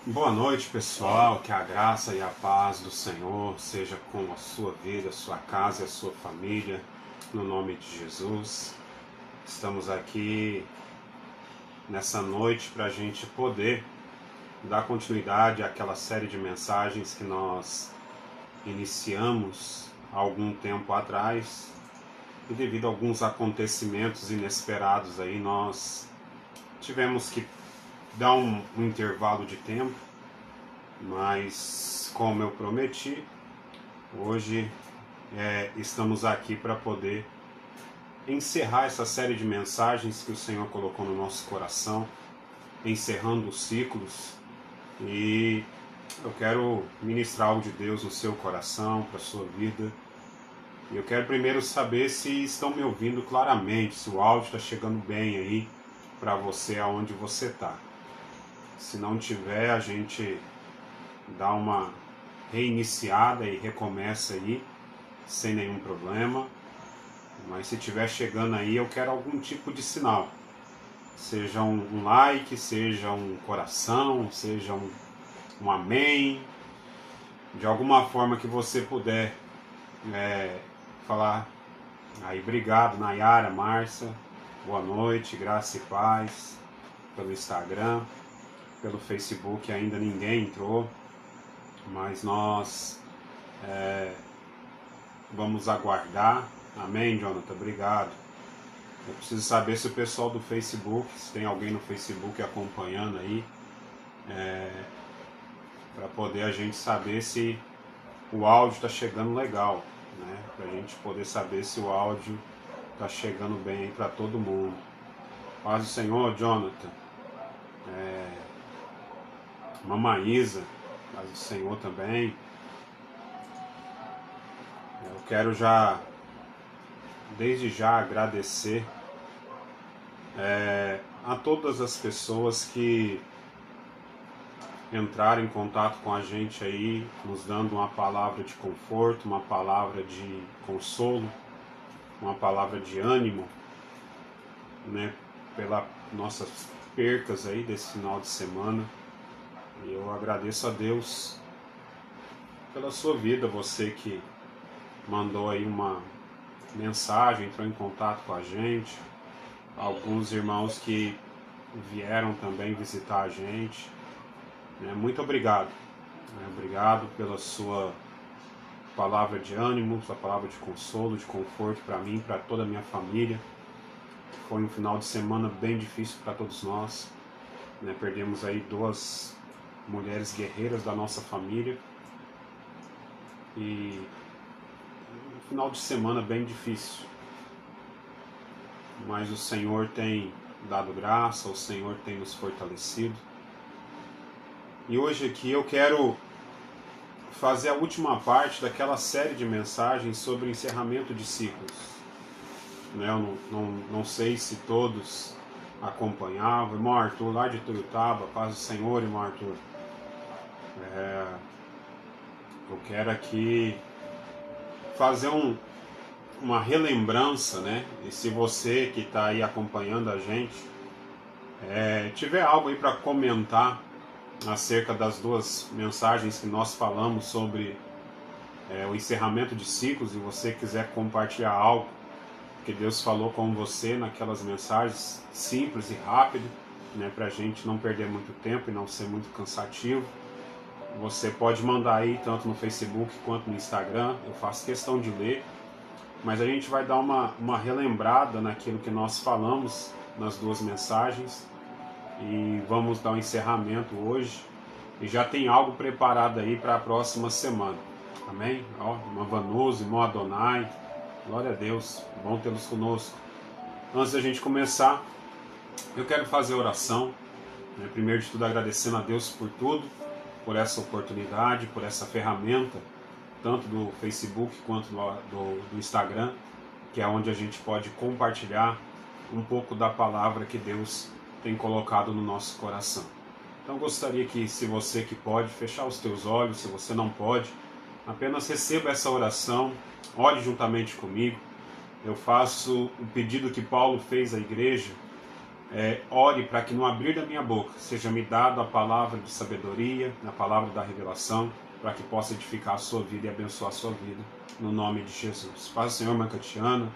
Boa noite, pessoal. Que a graça e a paz do Senhor seja com a sua vida, a sua casa e a sua família, no nome de Jesus. Estamos aqui nessa noite para a gente poder dar continuidade àquela série de mensagens que nós iniciamos há algum tempo atrás e devido a alguns acontecimentos inesperados aí nós tivemos que dar um intervalo de tempo, mas como eu prometi, hoje estamos aqui para poder encerrar essa série de mensagens que o Senhor colocou no nosso coração, encerrando os ciclos, e eu quero ministrar algo de Deus no seu coração, para a sua vida. E eu quero primeiro saber se estão me ouvindo claramente, se o áudio está chegando bem aí para você aonde você está. Se não tiver, a gente dá uma reiniciada e recomeça aí, sem nenhum problema. Mas se estiver chegando aí, eu quero algum tipo de sinal. Seja um like, seja um coração, seja um amém. De alguma forma que você puder falar aí. Obrigado, Nayara, Márcia. Boa noite, graça e paz. Pelo Instagram, pelo Facebook ainda ninguém entrou, mas nós vamos aguardar. Amém, Jonathan? Obrigado. Eu preciso saber se o pessoal do Facebook, se tem alguém no Facebook acompanhando aí, para poder a gente saber se o áudio está chegando legal, né? Para a gente poder saber se o áudio está chegando bem aí para todo mundo. Paz do Senhor, Jonathan. Mamaísa, paz do Senhor também. Eu quero desde já agradecer a todas as pessoas que entraram em contato com a gente aí, nos dando uma palavra de conforto, uma palavra de consolo, uma palavra de ânimo, né, pelas nossas percas aí desse final de semana. E eu agradeço a Deus pela sua vida, você que mandou aí uma mensagem, entrou em contato com a gente, alguns irmãos que vieram também visitar a gente, né? Muito obrigado, né? Obrigado pela sua palavra de ânimo, sua palavra de consolo, de conforto para mim, para toda a minha família. Foi um final de semana bem difícil para todos nós, né? Perdemos aí 2 mulheres guerreiras da nossa família e um final de semana bem difícil, mas o Senhor tem dado graça, o Senhor tem nos fortalecido. E hoje aqui eu quero fazer a última parte daquela série de mensagens sobre encerramento de ciclos. Eu não sei se todos acompanhavam. Irmão Arthur, lá de Tuiutaba, paz do Senhor, irmão Arthur. Eu quero aqui fazer uma relembrança, né? E se você que está aí acompanhando a gente tiver algo aí para comentar acerca das 2 mensagens que nós falamos sobre o encerramento de ciclos, e você quiser compartilhar algo que Deus falou com você naquelas mensagens, simples e rápido, né, para a gente não perder muito tempo e não ser muito cansativo, você pode mandar aí tanto no Facebook quanto no Instagram. Eu faço questão de ler, mas a gente vai dar uma relembrada naquilo que nós falamos nas 2 mensagens e vamos dar um encerramento hoje, e já tem algo preparado aí para a próxima semana. Amém? Ó, irmã Vanusa, irmão Adonai, glória a Deus, bom tê-los conosco. Antes da gente começar, eu quero fazer oração, né? Primeiro de tudo agradecendo a Deus por tudo, por essa oportunidade, por essa ferramenta, tanto do Facebook quanto do Instagram, que é onde a gente pode compartilhar um pouco da palavra que Deus tem colocado no nosso coração. Então eu gostaria que, se você que pode, fechar os teus olhos. Se você não pode, apenas receba essa oração, ore juntamente comigo. Eu faço o pedido que Paulo fez à igreja ore para que no abrir da minha boca seja me dada a palavra de sabedoria, a palavra da revelação, para que possa edificar a sua vida e abençoar a sua vida, no nome de Jesus. Paz do Senhor, irmã Catiana,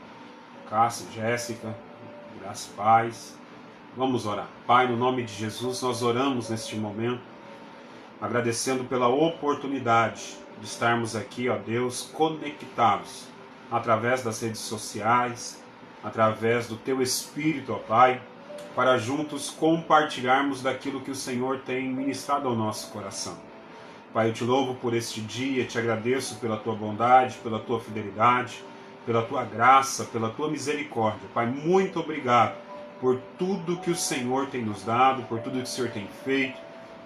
Cássia, Jéssica, graça e paz. Vamos orar. Pai, no nome de Jesus, nós oramos neste momento, agradecendo pela oportunidade de estarmos aqui, ó Deus, conectados através das redes sociais, através do Teu Espírito, ó Pai, para juntos compartilharmos daquilo que o Senhor tem ministrado ao nosso coração. Pai, eu te louvo por este dia, te agradeço pela Tua bondade, pela Tua fidelidade, pela Tua graça, pela Tua misericórdia. Pai, muito obrigado por tudo que o Senhor tem nos dado, por tudo que o Senhor tem feito,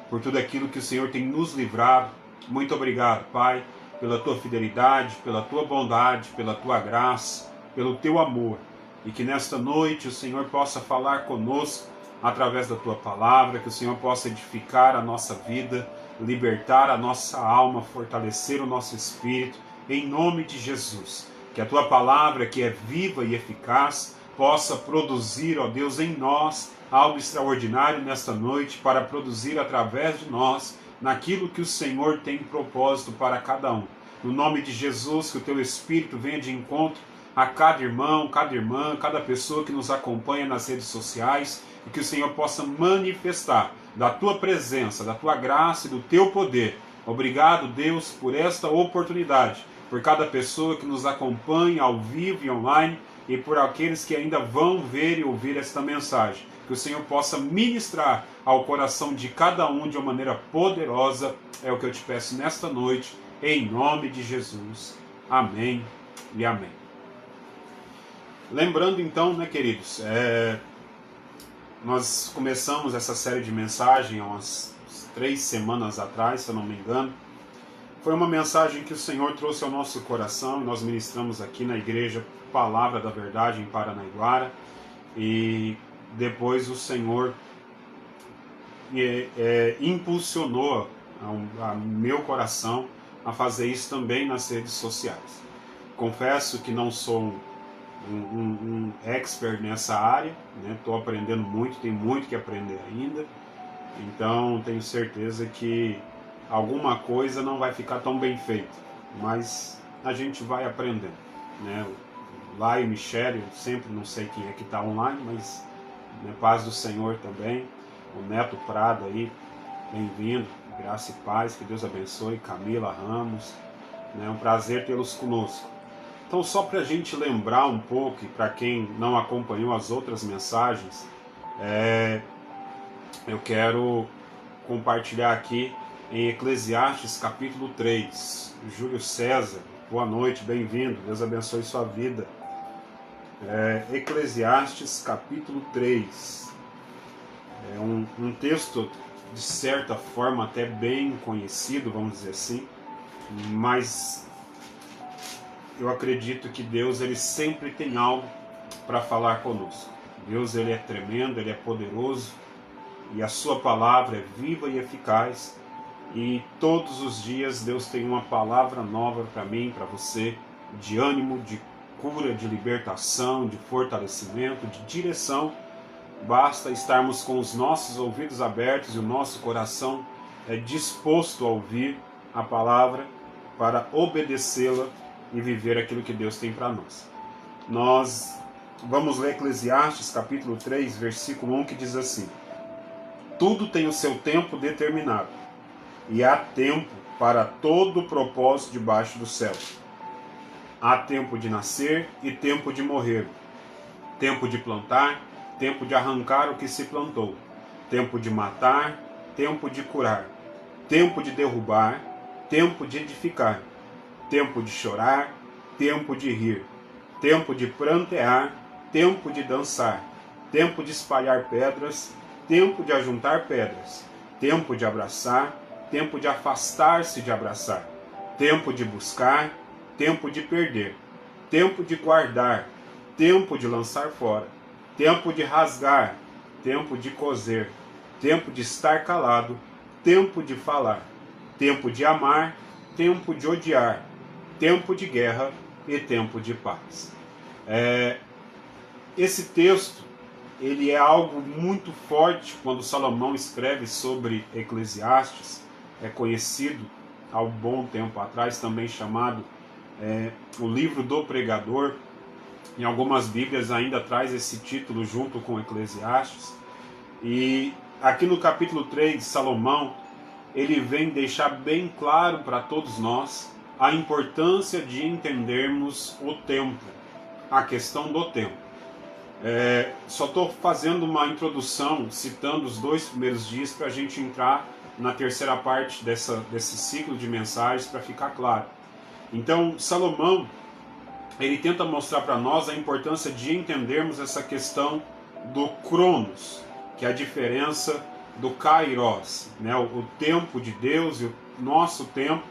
por tudo aquilo que o Senhor tem nos livrado. Muito obrigado, Pai, pela Tua fidelidade, pela Tua bondade, pela Tua graça, pelo Teu amor. E que nesta noite o Senhor possa falar conosco através da Tua palavra, que o Senhor possa edificar a nossa vida, libertar a nossa alma, fortalecer o nosso espírito, em nome de Jesus. Que a Tua palavra, que é viva e eficaz, possa produzir, ó Deus, em nós algo extraordinário nesta noite, para produzir através de nós naquilo que o Senhor tem propósito para cada um. No nome de Jesus, que o Teu Espírito venha de encontro a cada irmão, cada irmã, cada pessoa que nos acompanha nas redes sociais, e que o Senhor possa manifestar da Tua presença, da Tua graça e do Teu poder. Obrigado, Deus, por esta oportunidade, por cada pessoa que nos acompanha ao vivo e online, e por aqueles que ainda vão ver e ouvir esta mensagem. Que o Senhor possa ministrar ao coração de cada um de uma maneira poderosa. É o que eu te peço nesta noite, em nome de Jesus. Amém e amém. Lembrando então, né, queridos, nós começamos essa série de mensagens há umas 3 semanas atrás, se eu não me engano. Foi uma mensagem que o Senhor trouxe ao nosso coração, e nós ministramos aqui na igreja Palavra da Verdade em Paranaiguara, e depois o Senhor impulsionou a meu coração a fazer isso também nas redes sociais. Confesso que não sou um expert nessa área, estou aprendendo muito, tenho muito que aprender ainda, então tenho certeza que alguma coisa não vai ficar tão bem feita, mas a gente vai aprendendo, né? Lá e Michele, eu sempre não sei quem é que está online, mas paz do Senhor também. O Neto Prado aí, bem-vindo, graça e paz, que Deus abençoe. Camila Ramos, é um prazer tê-los conosco. Então, só para a gente lembrar um pouco, e para quem não acompanhou as outras mensagens, eu quero compartilhar aqui em Eclesiastes capítulo 3. Júlio César, boa noite, bem-vindo, Deus abençoe sua vida. Eclesiastes capítulo 3. É um texto, de certa forma, até bem conhecido, vamos dizer assim, mas eu acredito que Deus, ele sempre tem algo para falar conosco. Deus, ele é tremendo, ele é poderoso, e a sua palavra é viva e eficaz, e todos os dias Deus tem uma palavra nova para mim, para você, de ânimo, de cura, de libertação, de fortalecimento, de direção. Basta estarmos com os nossos ouvidos abertos e o nosso coração disposto a ouvir a palavra, para obedecê-la e viver aquilo que Deus tem para nós. Nós vamos ler Eclesiastes capítulo 3, versículo 1, que diz assim: tudo tem o seu tempo determinado, e há tempo para todo o propósito debaixo do céu. Há tempo de nascer e tempo de morrer, tempo de plantar, tempo de arrancar o que se plantou, tempo de matar, tempo de curar, tempo de derrubar, tempo de edificar, tempo de chorar, tempo de rir, tempo de prantear, tempo de dançar, tempo de espalhar pedras, tempo de ajuntar pedras, tempo de abraçar, tempo de afastar-se de abraçar, tempo de buscar, tempo de perder, tempo de guardar, tempo de lançar fora, tempo de rasgar, tempo de coser, tempo de estar calado, tempo de falar, tempo de amar, tempo de odiar, tempo de guerra e tempo de paz. Esse texto, ele é algo muito forte quando Salomão escreve sobre Eclesiastes. É conhecido há um bom tempo atrás, também chamado o livro do pregador. Em algumas Bíblias ainda traz esse título junto com Eclesiastes. E aqui no capítulo 3, Salomão, ele vem deixar bem claro para todos nós a importância de entendermos o tempo, a questão do tempo. Só estou fazendo uma introdução, citando os 2 primeiros dias, para a gente entrar na terceira parte desse ciclo de mensagens, para ficar claro. Então, Salomão, ele tenta mostrar para nós a importância de entendermos essa questão do Cronos, que é a diferença do Kairos, né? O tempo de Deus e o nosso tempo.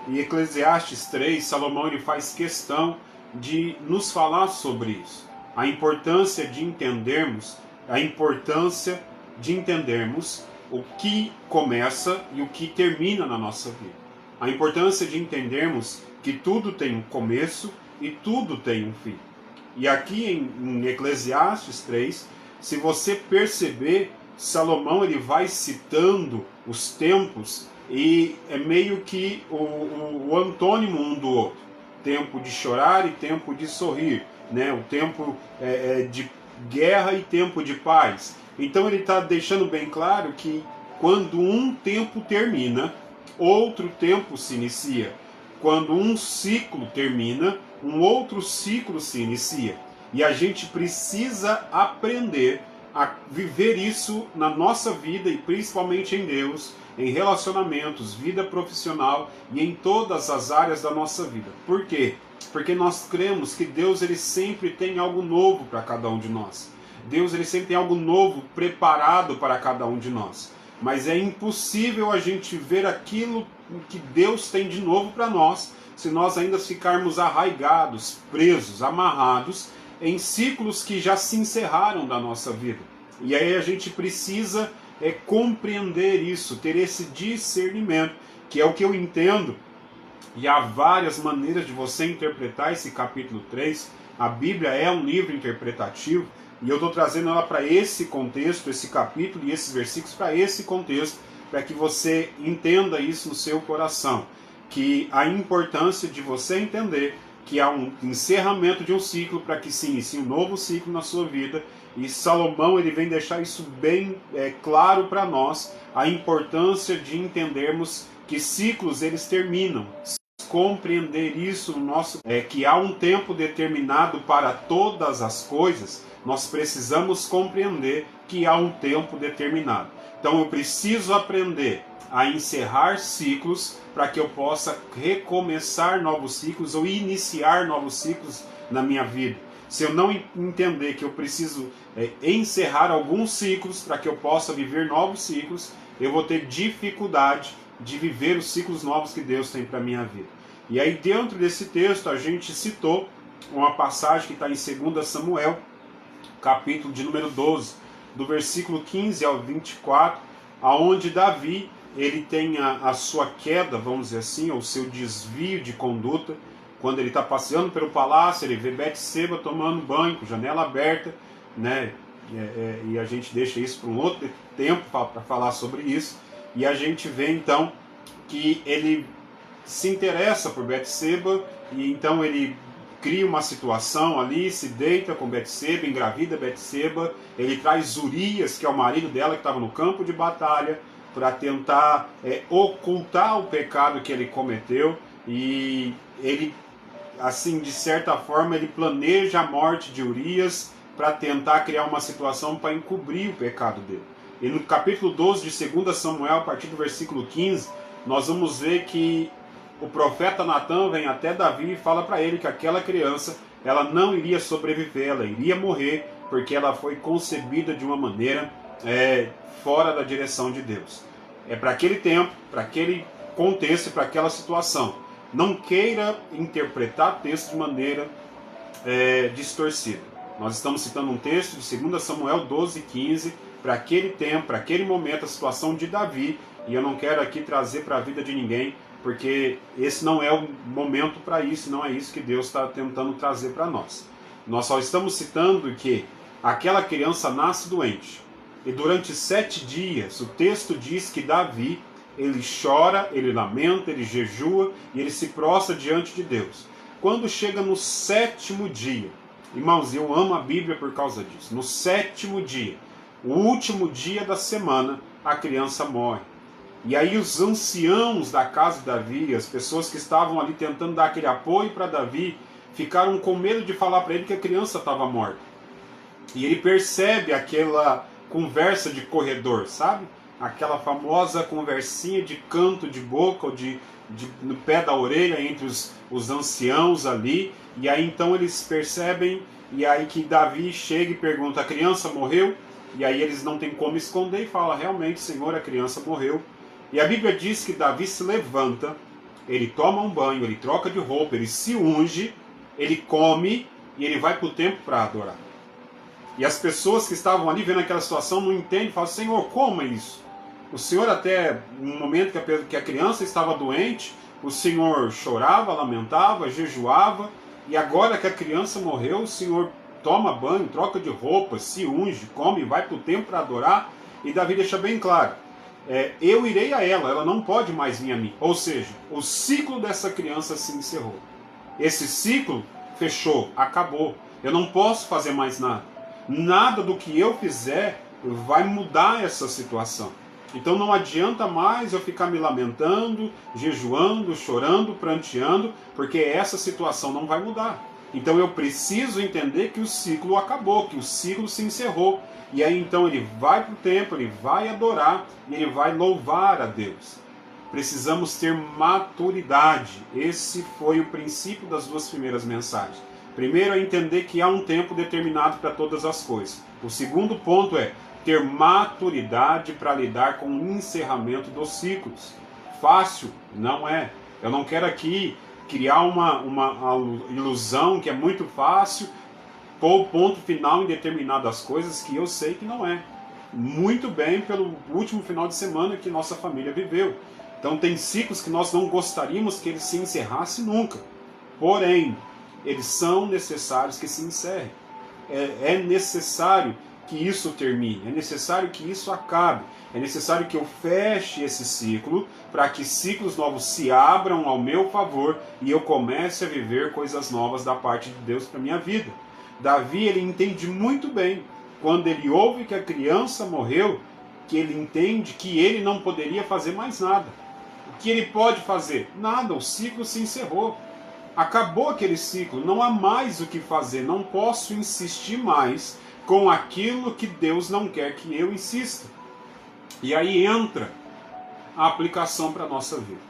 E Eclesiastes 3, Salomão, ele faz questão de nos falar sobre isso. A importância de entendermos o que começa e o que termina na nossa vida. A importância de entendermos que tudo tem um começo e tudo tem um fim. E aqui em Eclesiastes 3, se você perceber, Salomão ele vai citando os tempos e é meio que o antônimo um do outro. Tempo de chorar e tempo de sorrir, né? O tempo de guerra e tempo de paz. Então ele está deixando bem claro que quando um tempo termina, outro tempo se inicia. Quando um ciclo termina, um outro ciclo se inicia. E a gente precisa aprender a viver isso na nossa vida e principalmente em Deus, em relacionamentos, vida profissional e em todas as áreas da nossa vida. Por quê? Porque nós cremos que Deus ele sempre tem algo novo para cada um de nós. Deus ele sempre tem algo novo preparado para cada um de nós. Mas é impossível a gente ver aquilo que Deus tem de novo para nós se nós ainda ficarmos arraigados, presos, amarrados em ciclos que já se encerraram da nossa vida. E aí a gente precisa compreender isso, ter esse discernimento, que é o que eu entendo. E há várias maneiras de você interpretar esse capítulo 3. A Bíblia é um livro interpretativo, e eu estou trazendo ela para esse contexto, esse capítulo e esses versículos para esse contexto, para que você entenda isso no seu coração. Que a importância de você entender que há um encerramento de um ciclo para que se inicie um novo ciclo na sua vida. E Salomão ele vem deixar isso bem claro para nós, a importância de entendermos que ciclos eles terminam. Compreender isso no nosso que há um tempo determinado para todas as coisas, nós precisamos compreender que há um tempo determinado. Então eu preciso aprender a encerrar ciclos para que eu possa recomeçar novos ciclos ou iniciar novos ciclos na minha vida. Se eu não entender que eu preciso encerrar alguns ciclos para que eu possa viver novos ciclos, eu vou ter dificuldade de viver os ciclos novos que Deus tem para a minha vida. E aí dentro desse texto a gente citou uma passagem que está em 2 Samuel, capítulo de número 12, do versículo 15 ao 24, aonde Davi ele tem a sua queda, vamos dizer assim, ou o seu desvio de conduta, quando ele está passeando pelo palácio, ele vê Betseba tomando banho, com janela aberta, né? E a gente deixa isso para um outro tempo para falar sobre isso, e a gente vê então que ele se interessa por Betseba, e então ele cria uma situação ali, se deita com Betseba, engravida Betseba, ele traz Urias, que é o marido dela, que estava no campo de batalha, para tentar ocultar o pecado que ele cometeu, e ele, assim, de certa forma, ele planeja a morte de Urias para tentar criar uma situação para encobrir o pecado dele. E no capítulo 12 de 2 Samuel, a partir do versículo 15, nós vamos ver que o profeta Natan vem até Davi e fala para ele que aquela criança ela não iria sobreviver, ela iria morrer, porque ela foi concebida de uma maneira fora da direção de Deus. É para aquele tempo, para aquele contexto, para aquela situação. Não queira interpretar texto de maneira distorcida. Nós estamos citando um texto de 2 Samuel 12:15, para aquele tempo, para aquele momento, a situação de Davi, e eu não quero aqui trazer para a vida de ninguém, porque esse não é o momento para isso, não é isso que Deus está tentando trazer para nós. Nós só estamos citando que aquela criança nasce doente. E durante 7 dias, o texto diz que Davi, ele chora, ele lamenta, ele jejua e ele se prostra diante de Deus. Quando chega no 7º dia, irmãos, eu amo a Bíblia por causa disso. No 7º dia, o último dia da semana, a criança morre. E aí os anciãos da casa de Davi, as pessoas que estavam ali tentando dar aquele apoio para Davi, ficaram com medo de falar para ele que a criança estava morta. E ele percebe aquela conversa de corredor, sabe? Aquela famosa conversinha de canto de boca, ou no pé da orelha entre os anciãos ali. E aí então eles percebem, e aí que Davi chega e pergunta, a criança morreu? E aí eles não têm como esconder e falam, realmente, Senhor, a criança morreu. E a Bíblia diz que Davi se levanta, ele toma um banho, ele troca de roupa, ele se unge, ele come e ele vai para o templo para adorar. E as pessoas que estavam ali vendo aquela situação não entendem, falam, Senhor, como é isso? O Senhor até, no momento que a criança estava doente, o Senhor chorava, lamentava, jejuava, e agora que a criança morreu, o Senhor toma banho, troca de roupa, se unge, come, vai para o templo para adorar, e Davi deixa bem claro, eu irei a ela não pode mais vir a mim. Ou seja, o ciclo dessa criança se encerrou. Esse ciclo fechou, acabou. Eu não posso fazer mais nada. Nada do que eu fizer vai mudar essa situação. Então não adianta mais eu ficar me lamentando, jejuando, chorando, pranteando, porque essa situação não vai mudar. Então eu preciso entender que o ciclo acabou, que o ciclo se encerrou. E aí então ele vai para o templo, ele vai adorar e ele vai louvar a Deus. Precisamos ter maturidade. Esse foi o princípio das 2 primeiras mensagens. Primeiro é entender que há um tempo determinado para todas as coisas. O segundo ponto é ter maturidade para lidar com o encerramento dos ciclos. Fácil? Não é. Eu não quero aqui criar uma ilusão que é muito fácil, pôr ponto final em determinadas coisas que eu sei que não é. Muito bem pelo último final de semana que nossa família viveu. Então tem ciclos que nós não gostaríamos que eles se encerrassem nunca. Porém, eles são necessários que se encerrem. É necessário que isso termine, é necessário que isso acabe, é necessário que eu feche esse ciclo para que ciclos novos se abram ao meu favor e eu comece a viver coisas novas da parte de Deus para a minha vida. Davi, ele entende muito bem, quando ele ouve que a criança morreu, que ele entende que ele não poderia fazer mais nada. O que ele pode fazer? Nada, o ciclo se encerrou. Acabou aquele ciclo, não há mais o que fazer, não posso insistir mais com aquilo que Deus não quer que eu insista. E aí entra a aplicação para a nossa vida.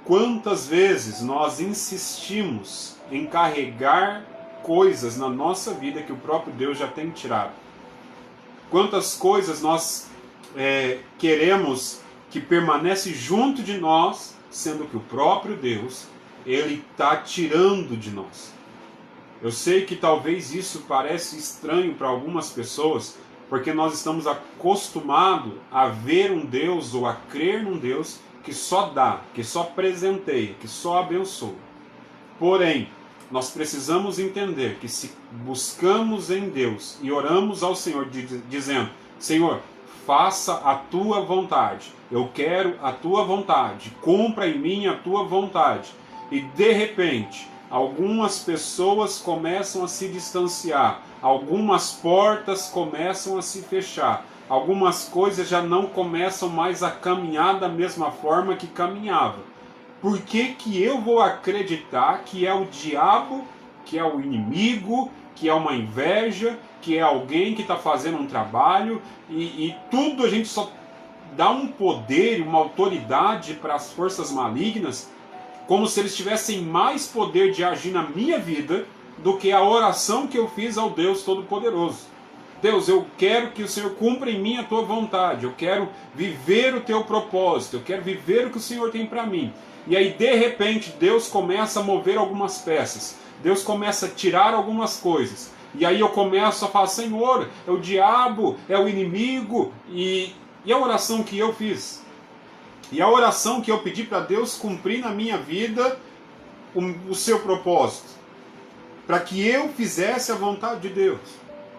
Quantas vezes nós insistimos em carregar coisas na nossa vida que o próprio Deus já tem tirado? Quantas coisas nós queremos que permanece junto de nós, sendo que o próprio Deus, ele está tirando de nós. Eu sei que talvez isso parece estranho para algumas pessoas, porque nós estamos acostumados a ver um Deus ou a crer num Deus que só dá, que só presenteia, que só abençoa. Porém, nós precisamos entender que se buscamos em Deus e oramos ao Senhor dizendo, Senhor, faça a tua vontade, eu quero a tua vontade, cumpra em mim a tua vontade. E de repente, algumas pessoas começam a se distanciar, algumas portas começam a se fechar, algumas coisas já não começam mais a caminhar da mesma forma que caminhava. Por que que eu vou acreditar que é o diabo, que é o inimigo, que é uma inveja, que é alguém que está fazendo um trabalho e tudo a gente só dá um poder, uma autoridade para as forças malignas, como se eles tivessem mais poder de agir na minha vida do que a oração que eu fiz ao Deus Todo-Poderoso. Deus, eu quero que o Senhor cumpra em mim a tua vontade, eu quero viver o teu propósito, eu quero viver o que o Senhor tem para mim. E aí, de repente, Deus começa a mover algumas peças, Deus começa a tirar algumas coisas. E aí eu começo a falar, Senhor, é o diabo, é o inimigo, e a oração que eu fiz? E a oração que eu pedi para Deus cumprir na minha vida o seu propósito, para que eu fizesse a vontade de Deus.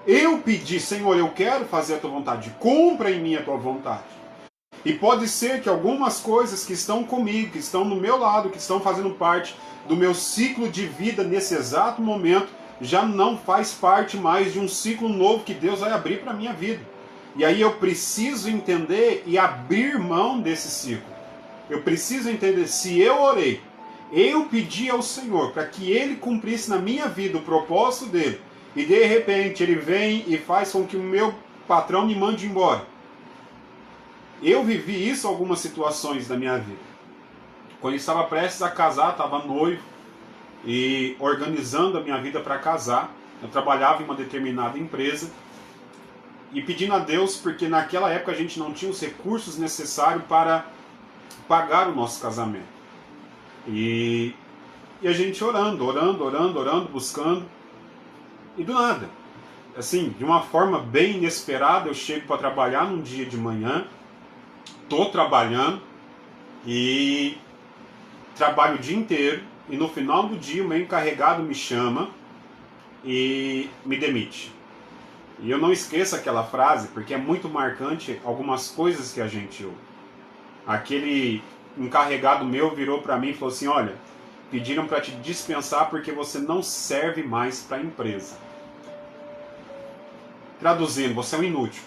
Eu pedi, Senhor, eu quero fazer a tua vontade, cumpra em mim a tua vontade. E pode ser que algumas coisas que estão comigo, que estão no meu lado, que estão fazendo parte do meu ciclo de vida nesse exato momento, já não faz parte mais de um ciclo novo que Deus vai abrir para a minha vida. E aí eu preciso entender e abrir mão desse ciclo. Eu preciso entender, se eu orei, eu pedi ao Senhor para que Ele cumprisse na minha vida o propósito dele, e de repente Ele vem e faz com que o meu patrão me mande embora. Eu vivi isso em algumas situações da minha vida. Quando eu estava prestes a casar, estava noivo e organizando a minha vida para casar. Eu trabalhava em uma determinada empresa e pedindo a Deus, porque naquela época a gente não tinha os recursos necessários para pagar o nosso casamento. E a gente orando, buscando, e do nada, assim, de uma forma bem inesperada, eu chego para trabalhar num dia de manhã, estou trabalhando e trabalho o dia inteiro, e no final do dia o meu encarregado me chama e me demite. E eu não esqueço aquela frase, porque é muito marcante algumas coisas que a gente ouve. Aquele encarregado meu virou para mim e falou assim: olha, pediram para te dispensar porque você não serve mais para a empresa. Traduzindo, você é um inútil,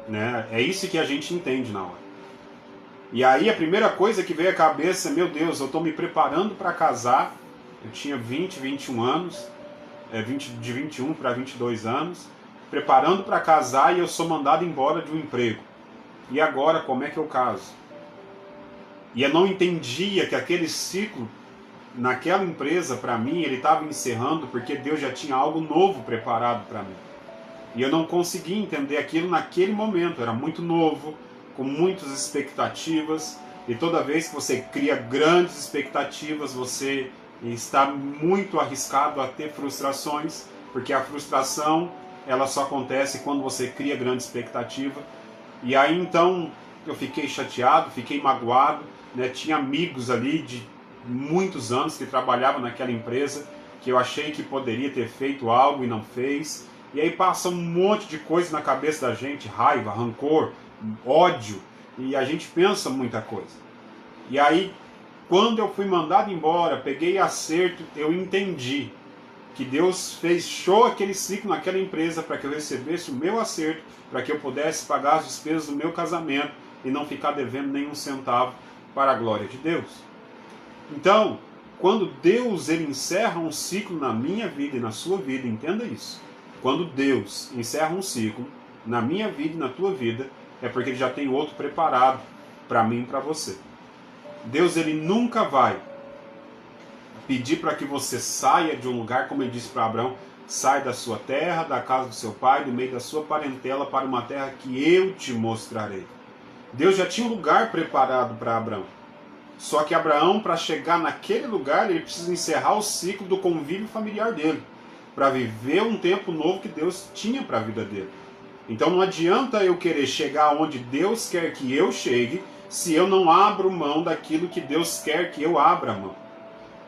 né? É isso que a gente entende na hora. E aí a primeira coisa que veio à cabeça é: meu Deus, eu estou me preparando para casar. Eu tinha 21 anos, de 21 para 22 anos, preparando para casar, e eu sou mandado embora de um emprego. E agora, como é que eu caso? E eu não entendia que aquele ciclo, naquela empresa, para mim, ele estava encerrando porque Deus já tinha algo novo preparado para mim. E eu não conseguia entender aquilo naquele momento. Eu era muito novo, com muitas expectativas. E toda vez que você cria grandes expectativas, você está muito arriscado a ter frustrações, porque a frustração, ela só acontece quando você cria grande expectativa. E aí então eu fiquei chateado, fiquei magoado, né? Tinha amigos ali de muitos anos que trabalhavam naquela empresa, que eu achei que poderia ter feito algo e não fez. E aí passa um monte de coisa na cabeça da gente: raiva, rancor, ódio, e a gente pensa muita coisa. E aí, quando eu fui mandado embora, peguei acerto, eu entendi que Deus fechou aquele ciclo naquela empresa para que eu recebesse o meu acerto, para que eu pudesse pagar as despesas do meu casamento e não ficar devendo nenhum centavo, para a glória de Deus. Então, quando Deus ele encerra um ciclo na minha vida e na sua vida, entenda isso. Quando Deus encerra um ciclo na minha vida e na tua vida, é porque Ele já tem outro preparado para mim e para você. Deus ele nunca vai pedir para que você saia de um lugar, como Ele disse para Abraão: sai da sua terra, da casa do seu pai, do meio da sua parentela, para uma terra que eu te mostrarei. Deus já tinha um lugar preparado para Abraão. Só que Abraão, para chegar naquele lugar, ele precisa encerrar o ciclo do convívio familiar dele, para viver um tempo novo que Deus tinha para a vida dele. Então não adianta eu querer chegar onde Deus quer que eu chegue, se eu não abro mão daquilo que Deus quer que eu abra mão.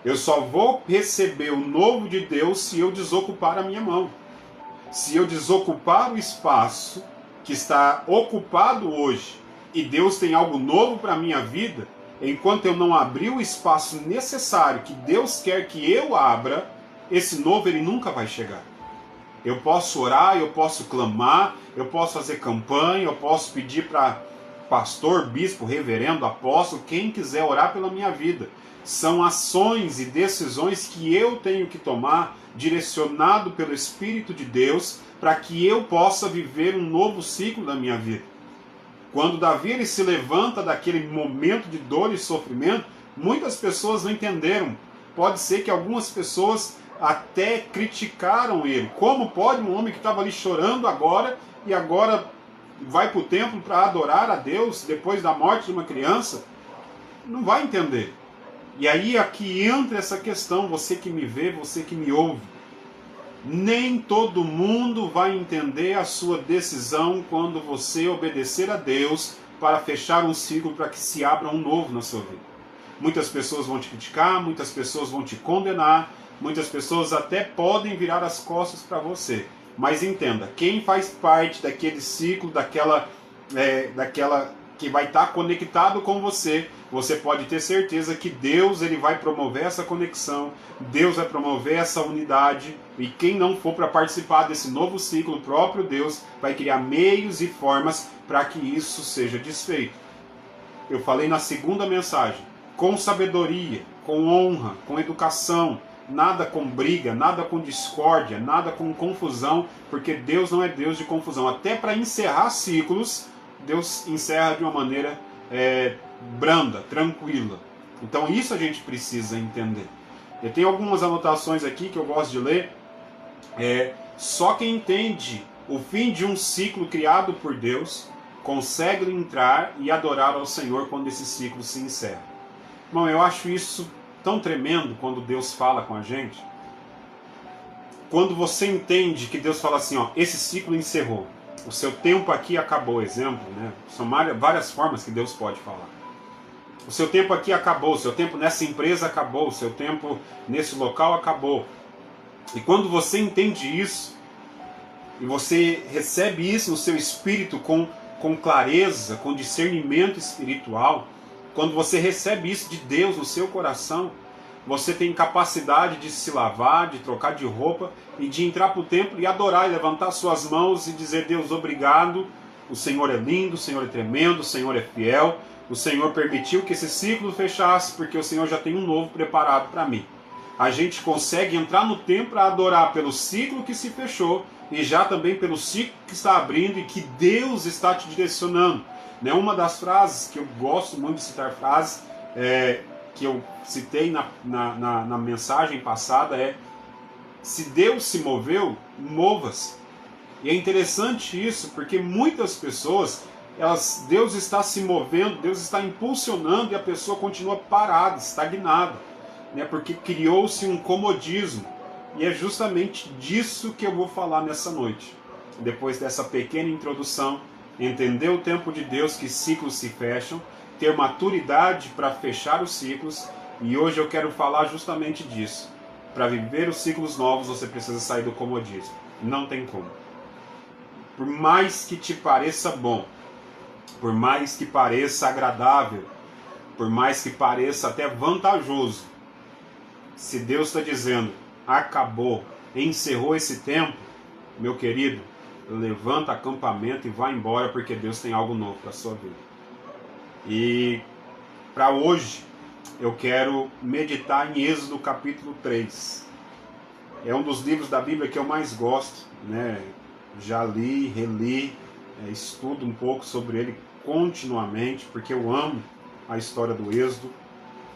Eu só vou receber o novo de Deus se eu desocupar a minha mão. Se eu desocupar o espaço que está ocupado hoje, e Deus tem algo novo para a minha vida, enquanto eu não abrir o espaço necessário que Deus quer que eu abra, esse novo ele nunca vai chegar. Eu posso orar, eu posso clamar, eu posso fazer campanha, eu posso pedir para pastor, bispo, reverendo, apóstolo, quem quiser orar pela minha vida. São ações e decisões que eu tenho que tomar, direcionado pelo Espírito de Deus, para que eu possa viver um novo ciclo da minha vida. Quando Davi ele se levanta daquele momento de dor e sofrimento, muitas pessoas não entenderam. Pode ser que algumas pessoas até criticaram ele. Como pode um homem que estava ali chorando agora, e agora vai para o templo para adorar a Deus depois da morte de uma criança? Não vai entender. E aí aqui entra essa questão, você que me vê, você que me ouve. Nem todo mundo vai entender a sua decisão quando você obedecer a Deus para fechar um ciclo, para que se abra um novo na sua vida. Muitas pessoas vão te criticar, muitas pessoas vão te condenar, muitas pessoas até podem virar as costas para você. Mas entenda, quem faz parte daquele ciclo, daquela que vai estar conectado com você, você pode ter certeza que Deus ele vai promover essa conexão, Deus vai promover essa unidade, e quem não for para participar desse novo ciclo, o próprio Deus vai criar meios e formas para que isso seja desfeito. Eu falei na segunda mensagem, com sabedoria, com honra, com educação, nada com briga, nada com discórdia, nada com confusão, porque Deus não é Deus de confusão. Até para encerrar ciclos, Deus encerra de uma maneira branda, tranquila. Então isso a gente precisa entender. Eu tenho algumas anotações aqui que eu gosto de ler. Só quem entende o fim de um ciclo criado por Deus consegue entrar e adorar ao Senhor quando esse ciclo se encerra. Bom, eu acho isso tão tremendo quando Deus fala com a gente. Quando você entende que Deus fala assim, ó, esse ciclo encerrou, o seu tempo aqui acabou, exemplo, né? São várias formas que Deus pode falar. O seu tempo aqui acabou, o seu tempo nessa empresa acabou, o seu tempo nesse local acabou. E quando você entende isso, e você recebe isso no seu espírito com clareza, com discernimento espiritual, quando você recebe isso de Deus no seu coração, você tem capacidade de se lavar, de trocar de roupa e de entrar para o templo e adorar, e levantar suas mãos e dizer, Deus, obrigado, o Senhor é lindo, o Senhor é tremendo, o Senhor é fiel, o Senhor permitiu que esse ciclo fechasse, porque o Senhor já tem um novo preparado para mim. A gente consegue entrar no templo para adorar pelo ciclo que se fechou e já também pelo ciclo que está abrindo e que Deus está te direcionando. Uma das frases que eu gosto muito de citar, frases que eu citei na mensagem passada se Deus se moveu, mova-se. E é interessante isso, porque muitas pessoas, Deus está se movendo, Deus está impulsionando e a pessoa continua parada, estagnada, porque criou-se um comodismo. E é justamente disso que eu vou falar nessa noite. Depois dessa pequena introdução, entender o tempo de Deus, que ciclos se fecham, ter maturidade para fechar os ciclos, e hoje eu quero falar justamente disso. Para viver os ciclos novos, você precisa sair do comodismo. Não tem como. Por mais que te pareça bom, por mais que pareça agradável, por mais que pareça até vantajoso, se Deus está dizendo, acabou, encerrou esse tempo, meu querido, levanta acampamento e vá embora, porque Deus tem algo novo para a sua vida. E para hoje, eu quero meditar em Êxodo capítulo 3. É um dos livros da Bíblia que eu mais gosto, Já li, reli, estudo um pouco sobre ele continuamente, porque eu amo a história do Êxodo.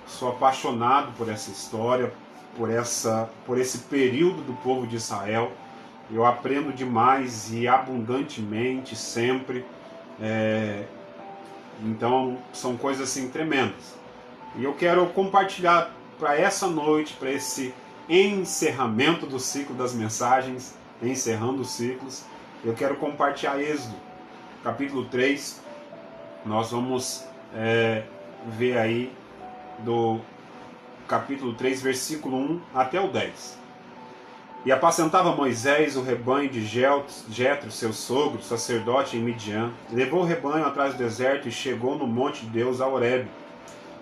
Sou apaixonado por essa história, por esse período do povo de Israel. Eu aprendo demais e abundantemente sempre. Então são coisas assim tremendas. E eu quero compartilhar para essa noite, para esse encerramento do ciclo das mensagens, encerrando os ciclos, eu quero compartilhar Êxodo, capítulo 3. Nós vamos ver aí do capítulo 3, versículo 1 até o 10. E apacentava Moisés o rebanho de Jetro, seu sogro, sacerdote em Midian. Levou o rebanho atrás do deserto e chegou no monte de Deus, a Horebe.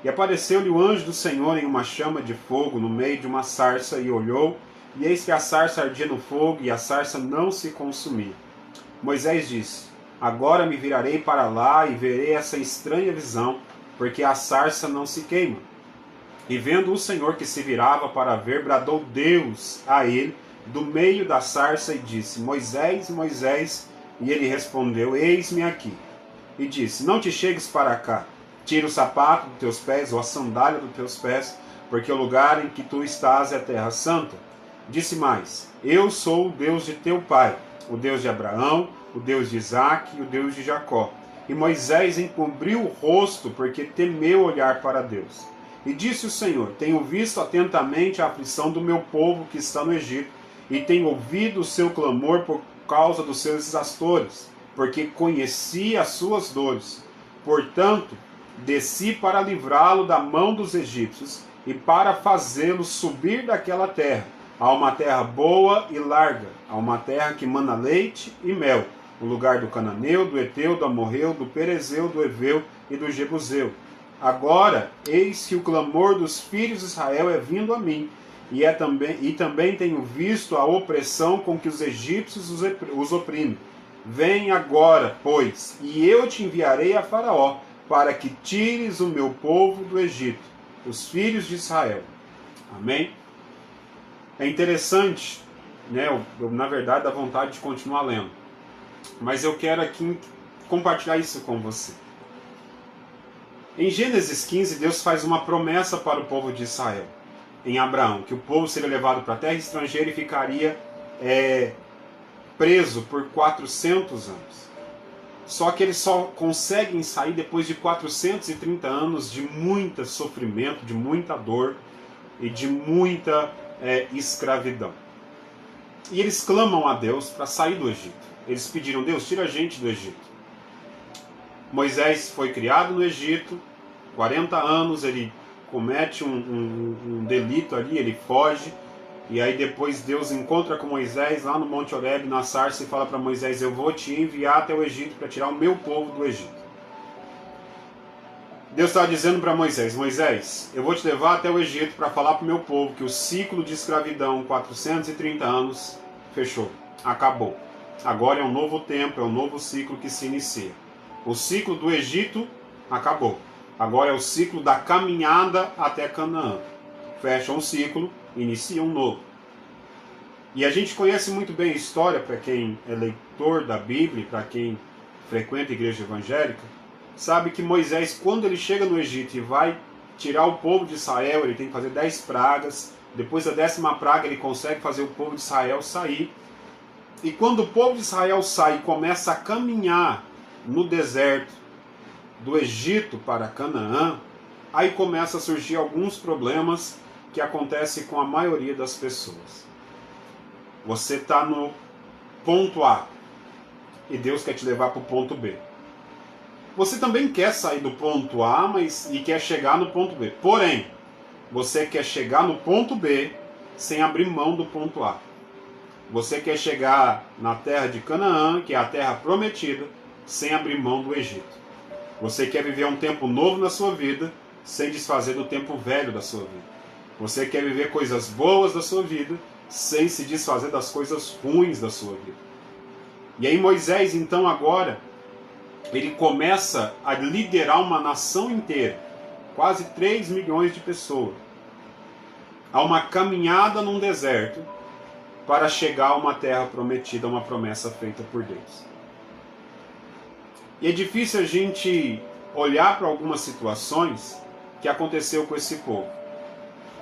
E apareceu-lhe o anjo do Senhor em uma chama de fogo no meio de uma sarça, e olhou, e eis que a sarça ardia no fogo, e a sarça não se consumia. Moisés disse, agora me virarei para lá e verei essa estranha visão, porque a sarça não se queima. E vendo o Senhor que se virava para ver, bradou Deus a ele, do meio da sarça, e disse, Moisés, Moisés, e ele respondeu, eis-me aqui. E disse, não te chegues para cá, tira o sapato dos teus pés, ou a sandália dos teus pés, porque o lugar em que tu estás é a terra santa. Disse mais, eu sou o Deus de teu pai, o Deus de Abraão, o Deus de Isaque e o Deus de Jacó. E Moisés encobriu o rosto, porque temeu olhar para Deus. E disse o Senhor, tenho visto atentamente a aflição do meu povo que está no Egito, e tenho ouvido o seu clamor por causa dos seus exastores, porque conheci as suas dores. Portanto, desci para livrá-lo da mão dos egípcios, e para fazê-lo subir daquela terra, Há uma terra boa e larga, há uma terra que mana leite e mel, o lugar do cananeu, do eteu, do amorreu, do perezeu, do eveu e do jebuseu. Agora, eis que o clamor dos filhos de Israel é vindo a mim, e também tenho visto a opressão com que os egípcios os oprimem. Vem agora, pois, e eu te enviarei a Faraó, para que tires o meu povo do Egito, os filhos de Israel. Amém? É interessante, né? Na verdade, dá vontade de continuar lendo. Mas eu quero aqui compartilhar isso com você. Em Gênesis 15, Deus faz uma promessa para o povo de Israel, em Abraão, que o povo seria levado para a terra estrangeira e ficaria preso por 400 anos. Só que eles só conseguem sair depois de 430 anos de muito sofrimento, de muita dor e de muita escravidão. E eles clamam a Deus para sair do Egito. Eles pediram: Deus, tira a gente do Egito. Moisés foi criado no Egito, 40 anos, ele comete um delito ali, ele foge, e aí depois Deus encontra com Moisés lá no Monte Horebe, na sarça, e fala para Moisés: eu vou te enviar até o Egito para tirar o meu povo do Egito. Deus estava dizendo para Moisés: Moisés, eu vou te levar até o Egito para falar para o meu povo que o ciclo de escravidão, 430 anos, fechou, acabou. Agora é um novo tempo, é um novo ciclo que se inicia. O ciclo do Egito acabou. Agora é o ciclo da caminhada até Canaã. Fecha um ciclo, inicia um novo. E a gente conhece muito bem a história, para quem é leitor da Bíblia, para quem frequenta a igreja evangélica, sabe que Moisés, quando ele chega no Egito e vai tirar o povo de Israel, ele tem que fazer 10 pragas. Depois da 10ª praga, ele consegue fazer o povo de Israel sair. E quando o povo de Israel sai e começa a caminhar no deserto do Egito para Canaã, aí começa a surgir alguns problemas que acontecem com a maioria das pessoas. Você está no ponto A e Deus quer te levar para o ponto B. Você também quer sair do ponto A, e quer chegar no ponto B. Porém, você quer chegar no ponto B sem abrir mão do ponto A. Você quer chegar na terra de Canaã, que é a terra prometida, sem abrir mão do Egito. Você quer viver um tempo novo na sua vida, sem desfazer do tempo velho da sua vida. Você quer viver coisas boas da sua vida, sem se desfazer das coisas ruins da sua vida. E aí Moisés, então, agora, ele começa a liderar uma nação inteira, quase 3 milhões de pessoas, a uma caminhada num deserto, para chegar a uma terra prometida, uma promessa feita por Deus. E é difícil a gente olhar para algumas situações que aconteceu com esse povo.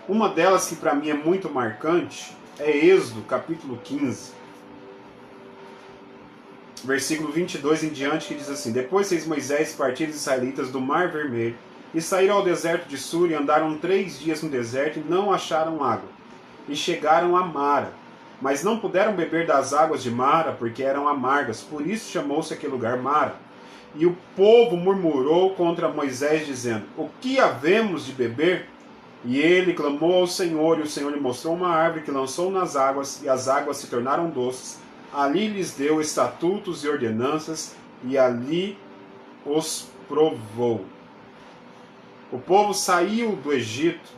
Uma delas que para mim é muito marcante é Êxodo, capítulo 15, versículo 22 em diante, que diz assim: Depois fez Moisés partir os israelitas do Mar Vermelho e saíram ao deserto de Sur e andaram 3 dias no deserto e não acharam água. E chegaram a Mara, mas não puderam beber das águas de Mara, porque eram amargas. Por isso chamou-se aquele lugar Mara. E o povo murmurou contra Moisés, dizendo: O que havemos de beber? E ele clamou ao Senhor, e o Senhor lhe mostrou uma árvore que lançou nas águas, e as águas se tornaram doces. Ali lhes deu estatutos e ordenanças, e ali os provou. O povo saiu do Egito,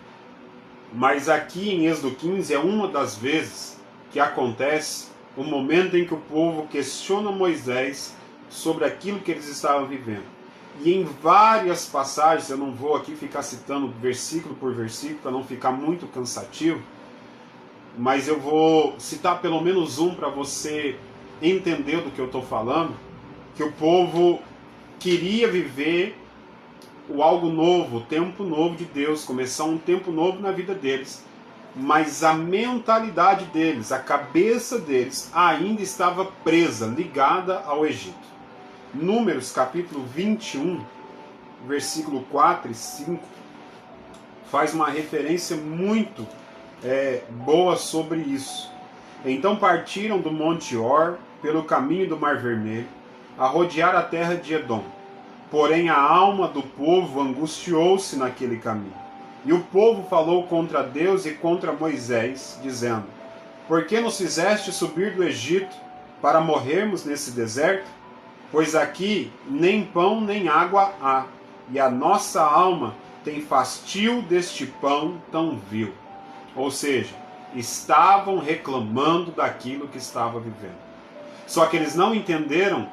mas aqui em Êxodo 15 é uma das vezes que acontece o momento em que o povo questiona Moisés sobre aquilo que eles estavam vivendo. E em várias passagens, eu não vou aqui ficar citando versículo por versículo para não ficar muito cansativo, mas eu vou citar pelo menos um para você entender do que eu estou falando, que o povo queria viver o algo novo, o tempo novo de Deus, começar um tempo novo na vida deles. Mas a mentalidade deles, a cabeça deles, ainda estava presa, ligada ao Egito. Números capítulo 21, versículo 4 e 5, faz uma referência muito boa sobre isso. Então partiram do Monte Or, pelo caminho do Mar Vermelho, a rodear a terra de Edom. Porém a alma do povo angustiou-se naquele caminho. E o povo falou contra Deus e contra Moisés, dizendo: por que nos fizeste subir do Egito para morrermos nesse deserto? Pois aqui nem pão nem água há, e a nossa alma tem fastio deste pão tão vil. Ou seja, estavam reclamando daquilo que estava vivendo. Só que eles não entenderam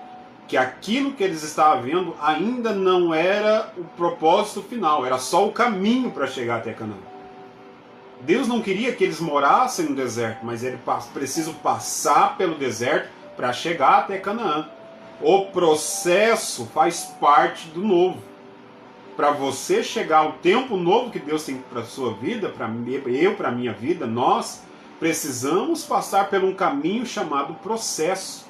que aquilo que eles estavam vendo ainda não era o propósito final, era só o caminho para chegar até Canaã. Deus não queria que eles morassem no deserto, mas eles precisam passar pelo deserto para chegar até Canaã. O processo faz parte do novo. Para você chegar ao tempo novo que Deus tem para a sua vida, para a minha vida, nós precisamos passar por um caminho chamado processo.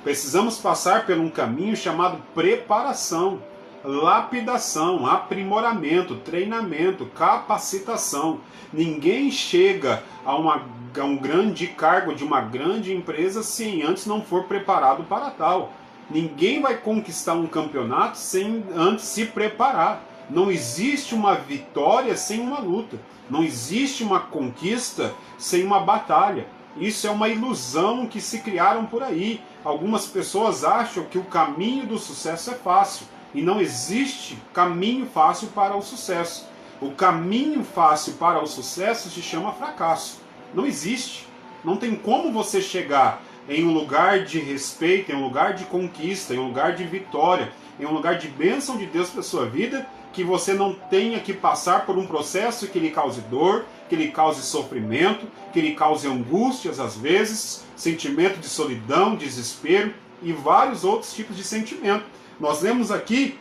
Precisamos passar por um caminho chamado preparação, lapidação, aprimoramento, treinamento, capacitação. Ninguém chega a um grande cargo de uma grande empresa sem antes não for preparado para tal. Ninguém vai conquistar um campeonato sem antes se preparar. Não existe uma vitória sem uma luta. Não existe uma conquista sem uma batalha. Isso é uma ilusão que se criaram por aí. Algumas pessoas acham que o caminho do sucesso é fácil. E não existe caminho fácil para o sucesso. O caminho fácil para o sucesso se chama fracasso. Não existe. Não tem como você chegar em um lugar de respeito, em um lugar de conquista, em um lugar de vitória, em um lugar de bênção de Deus para a sua vida, que você não tenha que passar por um processo que lhe cause dor, que lhe cause sofrimento, que lhe cause angústias às vezes, sentimento de solidão, desespero e vários outros tipos de sentimento. Nós lemos aqui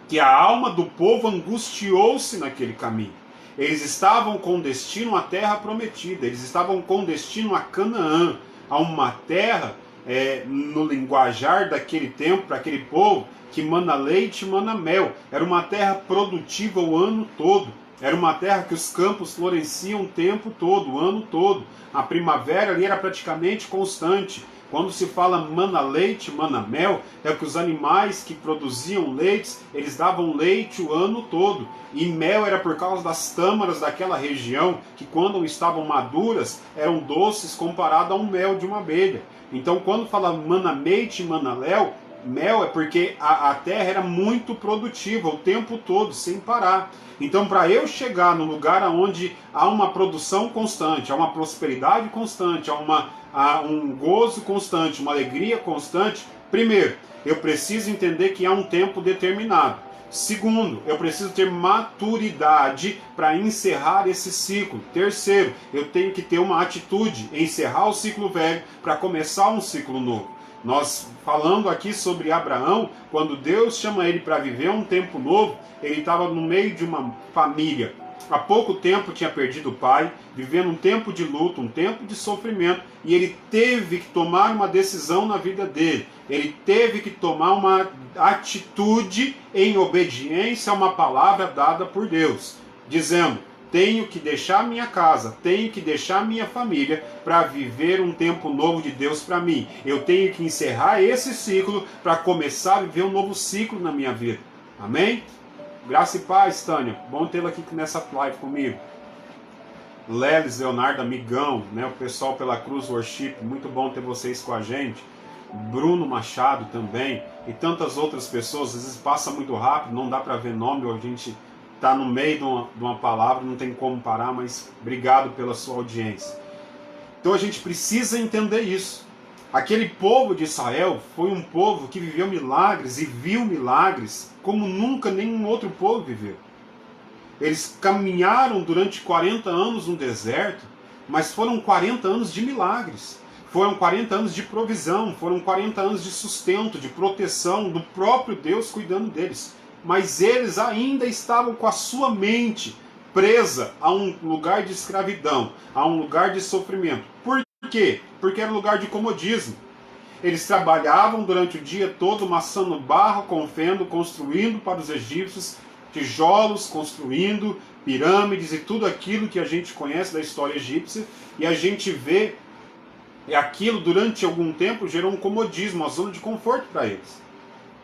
que a alma do povo angustiou-se naquele caminho. Eles estavam com destino à terra prometida, eles estavam com destino a Canaã, a uma terra, no linguajar daquele tempo, para aquele povo, que mana leite e mana mel. Era uma terra produtiva o ano todo. Era uma terra que os campos floresciam o tempo todo, o ano todo. A primavera ali era praticamente constante. Quando se fala mana leite, mana mel, é que os animais que produziam leites, eles davam leite o ano todo. E mel era por causa das tâmaras daquela região, que quando estavam maduras, eram doces comparado a um mel de uma abelha. Então quando fala mana leite, mana mel é porque a terra era muito produtiva o tempo todo, sem parar. Então, para eu chegar no lugar onde há uma produção constante, há uma prosperidade constante, há um gozo constante, uma alegria constante, primeiro, eu preciso entender que há um tempo determinado. Segundo, eu preciso ter maturidade para encerrar esse ciclo. Terceiro, eu tenho que ter uma atitude, encerrar o ciclo velho para começar um ciclo novo. Nós falando aqui sobre Abraão, quando Deus chama ele para viver um tempo novo, ele estava no meio de uma família. Há pouco tempo tinha perdido o pai, vivendo um tempo de luto, um tempo de sofrimento, e ele teve que tomar uma decisão na vida dele. Ele teve que tomar uma atitude em obediência a uma palavra dada por Deus, dizendo: tenho que deixar minha casa, tenho que deixar minha família para viver um tempo novo de Deus para mim. Eu tenho que encerrar esse ciclo para começar a viver um novo ciclo na minha vida. Amém? Graça e paz, Tânia. Bom tê-la aqui nessa live comigo. Lelis, Leonardo, amigão, né? O pessoal pela Cruz Worship, muito bom ter vocês com a gente. Bruno Machado também, e tantas outras pessoas. Às vezes passa muito rápido, não dá para ver nome, a gente está no meio de uma palavra, não tem como parar, mas obrigado pela sua audiência. Então a gente precisa entender isso. Aquele povo de Israel foi um povo que viveu milagres e viu milagres como nunca nenhum outro povo viveu. Eles caminharam durante 40 anos no deserto, mas foram 40 anos de milagres. Foram 40 anos de provisão, foram 40 anos de sustento, de proteção do próprio Deus cuidando deles. Mas eles ainda estavam com a sua mente presa a um lugar de escravidão, a um lugar de sofrimento. Por quê? Porque era um lugar de comodismo. Eles trabalhavam durante o dia todo amassando barro com feno, construindo para os egípcios tijolos, construindo pirâmides e tudo aquilo que a gente conhece da história egípcia, e a gente vê aquilo durante algum tempo gerou um comodismo, uma zona de conforto para eles.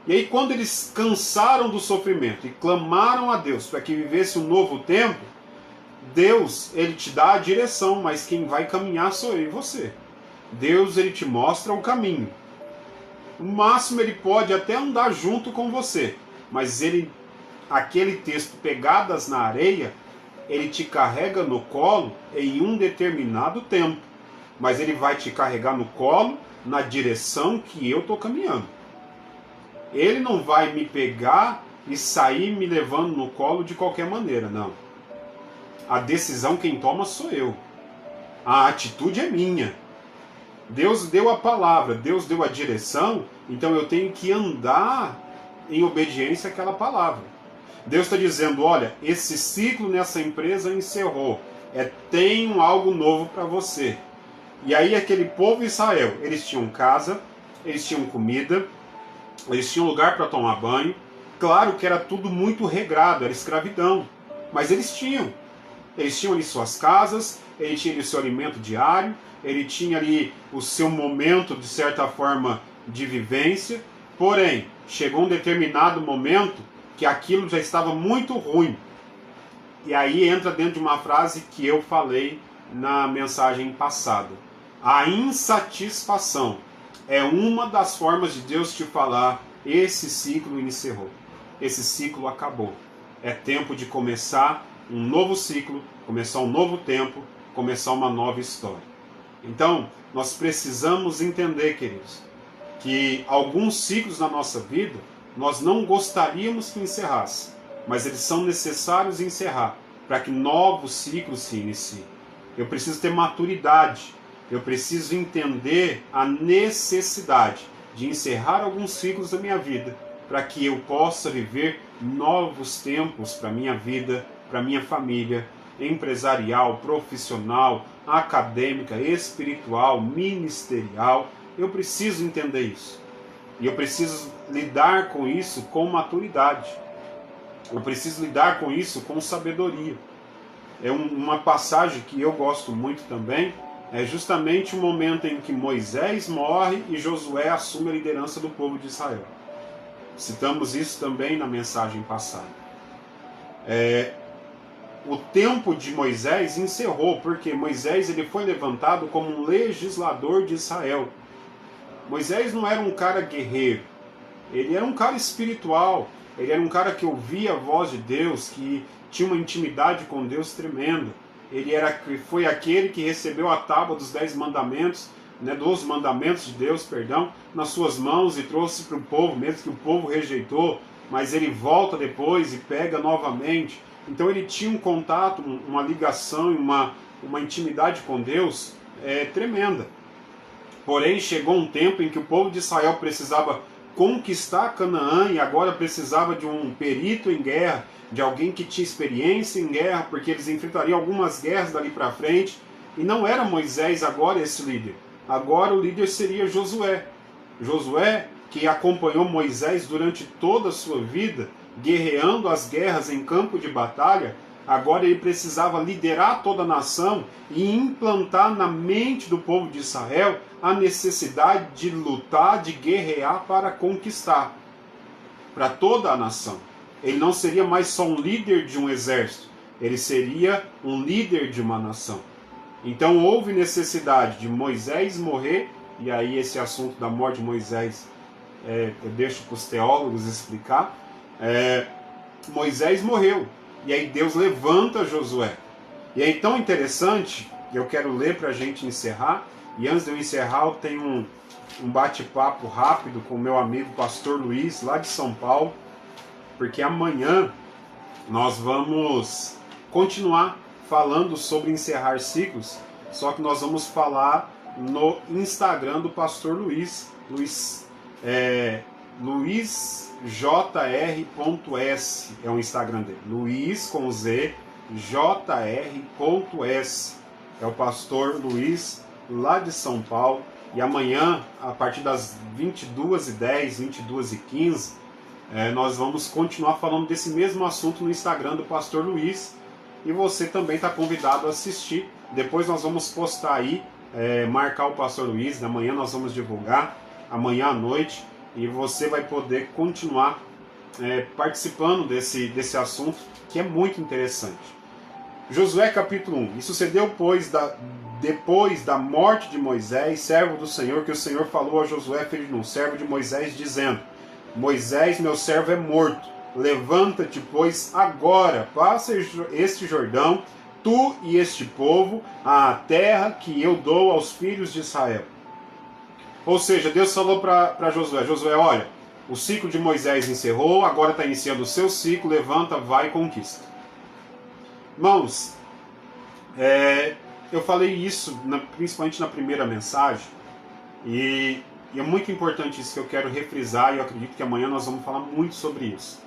E aí quando eles cansaram do sofrimento e clamaram a Deus para que vivesse um novo tempo, Deus, ele te dá a direção, mas quem vai caminhar sou eu e você. Deus, ele te mostra o caminho. No máximo, ele pode até andar junto com você, mas aquele texto, pegadas na areia, ele te carrega no colo em um determinado tempo, mas ele vai te carregar no colo na direção que eu estou caminhando. Ele não vai me pegar e sair me levando no colo de qualquer maneira, não. A decisão quem toma sou eu. A atitude é minha. Deus deu a palavra, Deus deu a direção, então eu tenho que andar em obediência àquela palavra. Deus está dizendo, olha, esse ciclo nessa empresa encerrou. Tenho algo novo para você. E aí aquele povo de Israel, eles tinham casa, eles tinham comida, eles tinham lugar para tomar banho. Claro que era tudo muito regrado, era escravidão. Mas eles tinham ali suas casas, ele tinha ali o seu alimento diário, ele tinha ali o seu momento, de certa forma, de vivência. Porém, chegou um determinado momento que aquilo já estava muito ruim. E aí entra dentro de uma frase que eu falei na mensagem passada. A insatisfação é uma das formas de Deus te falar, esse ciclo encerrou, esse ciclo acabou. É tempo de começar um novo ciclo, começar um novo tempo, começar uma nova história. Então, nós precisamos entender, queridos, que alguns ciclos na nossa vida nós não gostaríamos que encerrasse, mas eles são necessários encerrar para que novos ciclos se iniciem. Eu preciso ter maturidade, eu preciso entender a necessidade de encerrar alguns ciclos da minha vida para que eu possa viver novos tempos para a minha vida, para a minha família, empresarial, profissional, acadêmica, espiritual, ministerial. Eu preciso entender isso. E eu preciso lidar com isso com maturidade. Eu preciso lidar com isso com sabedoria. Uma passagem que eu gosto muito também, é justamente o momento em que Moisés morre e Josué assume a liderança do povo de Israel. Citamos isso também na mensagem passada. O tempo de Moisés encerrou, porque Moisés ele foi levantado como um legislador de Israel. Moisés não era um cara guerreiro, ele era um cara espiritual, ele era um cara que ouvia a voz de Deus, que tinha uma intimidade com Deus tremenda. Foi aquele que recebeu a tábua dos 10 mandamentos, dos mandamentos de Deus, nas suas mãos e trouxe para o povo, mesmo que o povo rejeitou, mas ele volta depois e pega novamente. Então ele tinha um contato, uma ligação, uma intimidade com Deus tremenda. Porém, chegou um tempo em que o povo de Israel precisava conquistar Canaã e agora precisava de um perito em guerra, de alguém que tinha experiência em guerra, porque eles enfrentariam algumas guerras dali para frente. E não era Moisés agora esse líder. Agora o líder seria Josué. Josué, que acompanhou Moisés durante toda a sua vida, guerreando as guerras em campo de batalha, agora ele precisava liderar toda a nação e implantar na mente do povo de Israel a necessidade de lutar, de guerrear para conquistar para toda a nação. Ele não seria mais só um líder de um exército, ele seria um líder de uma nação. Então houve necessidade de Moisés morrer, e aí esse assunto da morte de Moisés eu deixo para os teólogos explicar. Moisés morreu, e aí Deus levanta Josué. E é tão interessante, eu quero ler para a gente encerrar, e antes de eu encerrar eu tenho um bate-papo rápido com o meu amigo pastor Luiz, lá de São Paulo, porque amanhã nós vamos continuar falando sobre encerrar ciclos, só que nós vamos falar no Instagram do pastor Luiz, luizjr.s é o Instagram dele, Luiz com Z, jr.s, é o pastor Luiz lá de São Paulo. E amanhã, a partir das 22h10, 22h15, nós vamos continuar falando desse mesmo assunto no Instagram do pastor Luiz, e você também está convidado a assistir. Depois nós vamos postar aí, marcar o pastor Luiz, amanhã nós vamos divulgar, amanhã à noite, e você vai poder continuar participando desse assunto, que é muito interessante. Josué capítulo 1. E sucedeu, pois, depois da morte de Moisés, servo do Senhor, que o Senhor falou a Josué, filho de Nun, servo de Moisés, dizendo: Moisés, meu servo, é morto. Levanta-te, pois, agora, passa este Jordão, tu e este povo, à terra que eu dou aos filhos de Israel. Ou seja, Deus falou para Josué: Josué, olha, o ciclo de Moisés encerrou, agora está iniciando o seu ciclo, levanta, vai e conquista. Irmãos, eu falei isso principalmente na primeira mensagem, e é muito importante isso que eu quero refrisar, e eu acredito que amanhã nós vamos falar muito sobre isso.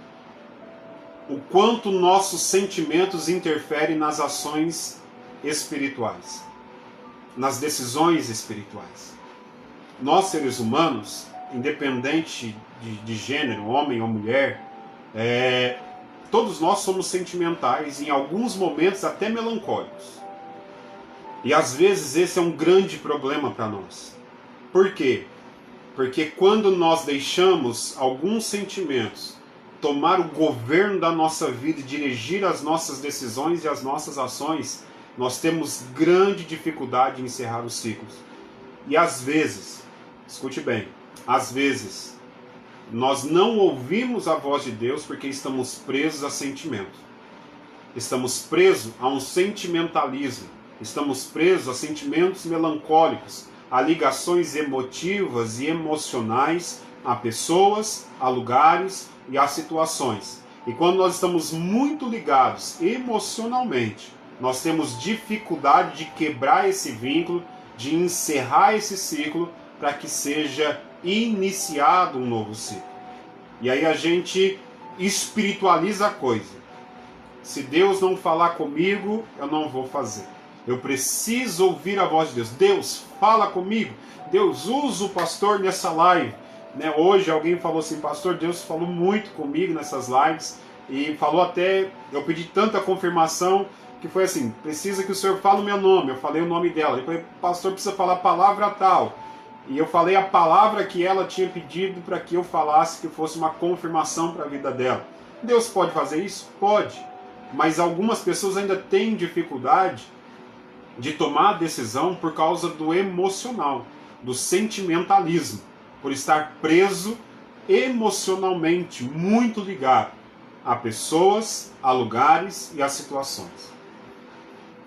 O quanto nossos sentimentos interferem nas ações espirituais, nas decisões espirituais. Nós, seres humanos, independente de gênero, homem ou mulher, todos nós somos sentimentais, em alguns momentos até melancólicos. E às vezes esse é um grande problema para nós. Por quê? Porque quando nós deixamos alguns sentimentos tomar o governo da nossa vida e dirigir as nossas decisões e as nossas ações, nós temos grande dificuldade em encerrar os ciclos. E às vezes, escute bem, às vezes nós não ouvimos a voz de Deus porque estamos presos a sentimento. Estamos presos a um sentimentalismo. Estamos presos a sentimentos melancólicos, a ligações emotivas e emocionais a pessoas, a lugares e a situações. E quando nós estamos muito ligados emocionalmente, nós temos dificuldade de quebrar esse vínculo, de encerrar esse ciclo para que seja iniciado um novo ciclo. E aí a gente espiritualiza a coisa. Se Deus não falar comigo, eu não vou fazer. Eu preciso ouvir a voz de Deus. Deus, fala comigo. Deus, usa o pastor nessa live. Hoje alguém falou assim: pastor, Deus falou muito comigo nessas lives. E falou até, eu pedi tanta confirmação, que foi assim: precisa que o senhor fale o meu nome. Eu falei o nome dela. Ele falou: pastor, precisa falar a palavra tal. E eu falei a palavra que ela tinha pedido para que eu falasse, que fosse uma confirmação para a vida dela. Deus pode fazer isso? Pode. Mas algumas pessoas ainda têm dificuldade de tomar a decisão por causa do emocional, do sentimentalismo, por estar preso emocionalmente, muito ligado a pessoas, a lugares e a situações.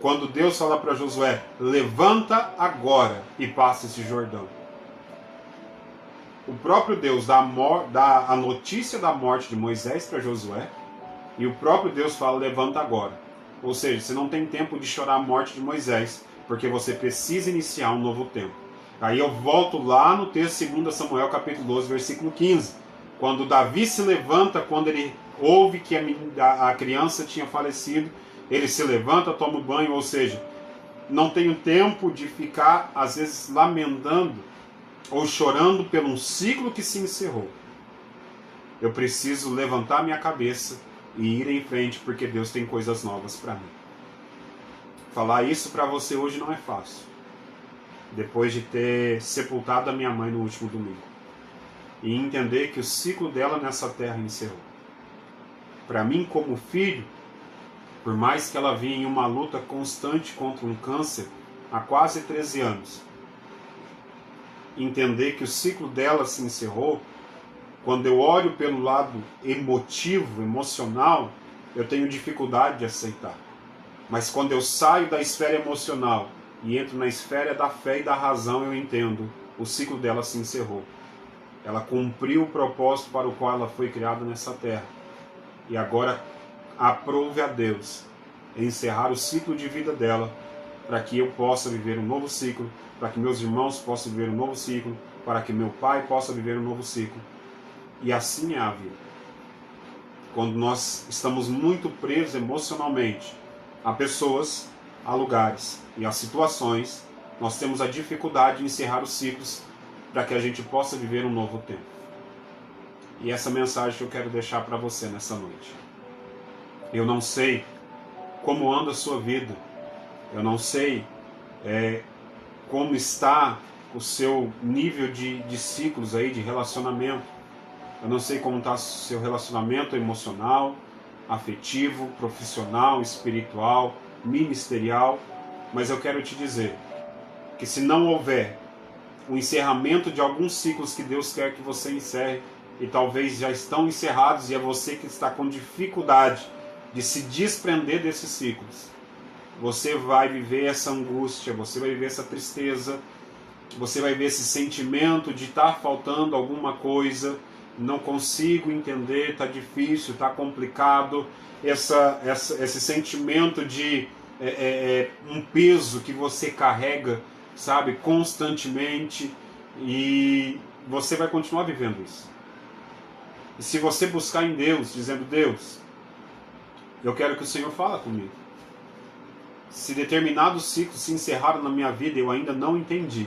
Quando Deus fala para Josué: levanta agora e passa esse Jordão. O próprio Deus dá a notícia da morte de Moisés para Josué, e o próprio Deus fala: levanta agora. Ou seja, você não tem tempo de chorar a morte de Moisés, porque você precisa iniciar um novo tempo. Aí eu volto lá no texto 2 Samuel capítulo 12, versículo 15. Quando Davi se levanta, quando ele ouve que a criança tinha falecido, ele se levanta, toma um banho, ou seja, não tenho tempo de ficar, às vezes, lamentando ou chorando por um ciclo que se encerrou. Eu preciso levantar minha cabeça e ir em frente, porque Deus tem coisas novas para mim. Falar isso para você hoje não é fácil, depois de ter sepultado a minha mãe no último domingo, e entender que o ciclo dela nessa terra encerrou. Para mim, como filho, por mais que ela vinha em uma luta constante contra um câncer há quase 13 anos, entender que o ciclo dela se encerrou, quando eu olho pelo lado emotivo, emocional, eu tenho dificuldade de aceitar. Mas quando eu saio da esfera emocional e entro na esfera da fé e da razão, eu entendo: o ciclo dela se encerrou. Ela cumpriu o propósito para o qual ela foi criada nessa terra. E agora aprove a Deus encerrar o ciclo de vida dela, para que eu possa viver um novo ciclo, para que meus irmãos possam viver um novo ciclo, para que meu pai possa viver um novo ciclo. E assim é a vida. Quando nós estamos muito presos emocionalmente a pessoas, a lugares e a situações, nós temos a dificuldade de encerrar os ciclos para que a gente possa viver um novo tempo. E essa mensagem que eu quero deixar para você nessa noite. Eu não sei como anda a sua vida, eu não sei como está o seu nível de ciclos aí de relacionamento. Eu não sei como está o seu relacionamento emocional, afetivo, profissional, espiritual. ministerial, mas eu quero te dizer que se não houver o encerramento de alguns ciclos que Deus quer que você encerre, e talvez já estão encerrados e é você que está com dificuldade de se desprender desses ciclos, você vai viver essa angústia, você vai viver essa tristeza, você vai ver esse sentimento de estar faltando alguma coisa, não consigo entender, está difícil, está complicado, esse sentimento de um peso que você carrega, sabe, constantemente, e você vai continuar vivendo isso. E se você buscar em Deus, dizendo: Deus, eu quero que o Senhor fale comigo. Se determinados ciclos se encerraram na minha vida e eu ainda não entendi,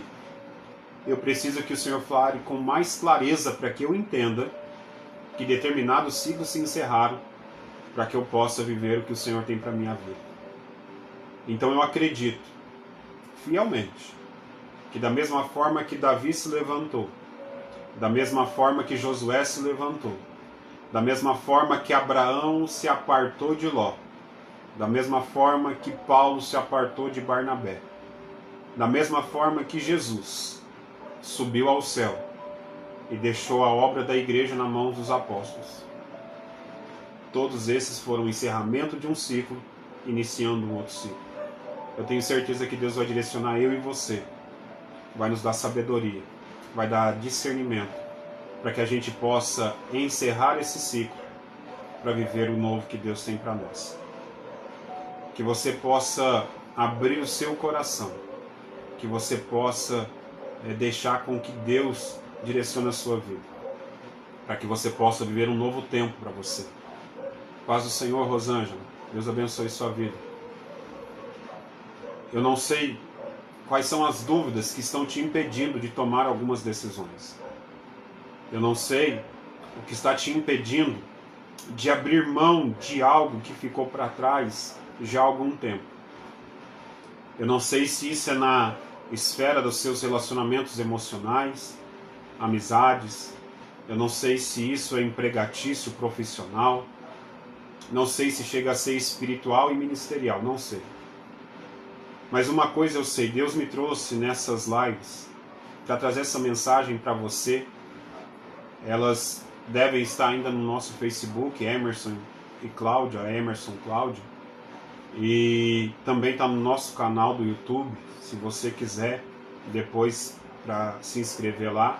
eu preciso que o Senhor fale com mais clareza para que eu entenda que determinados ciclos se encerraram, para que eu possa viver o que o Senhor tem para a minha vida. Então eu acredito fielmente que da mesma forma que Davi se levantou, da mesma forma que Josué se levantou, da mesma forma que Abraão se apartou de Ló, da mesma forma que Paulo se apartou de Barnabé, da mesma forma que Jesus subiu ao céu e deixou a obra da igreja na mão dos apóstolos. Todos esses foram o encerramento de um ciclo, iniciando um outro ciclo. Eu tenho certeza que Deus vai direcionar eu e você, vai nos dar sabedoria, vai dar discernimento, para que a gente possa encerrar esse ciclo, para viver o novo que Deus tem para nós. Que você possa abrir o seu coração, que você possa deixar com que Deus direcione a sua vida, para que você possa viver um novo tempo para você. Paz do Senhor, Rosângela. Deus abençoe sua vida. Eu não sei quais são as dúvidas que estão te impedindo de tomar algumas decisões. Eu não sei o que está te impedindo de abrir mão de algo que ficou para trás já há algum tempo. Eu não sei se isso é na esfera dos seus relacionamentos emocionais, amizades. Eu não sei se isso é empregatício profissional. Não sei se chega a ser espiritual e ministerial. Não sei. Mas uma coisa eu sei, Deus me trouxe nessas lives para trazer essa mensagem para você. Elas devem estar ainda no nosso Facebook, Emerson e Cláudia, Emerson Cláudia. E também está no nosso canal do YouTube, se você quiser depois para se inscrever lá,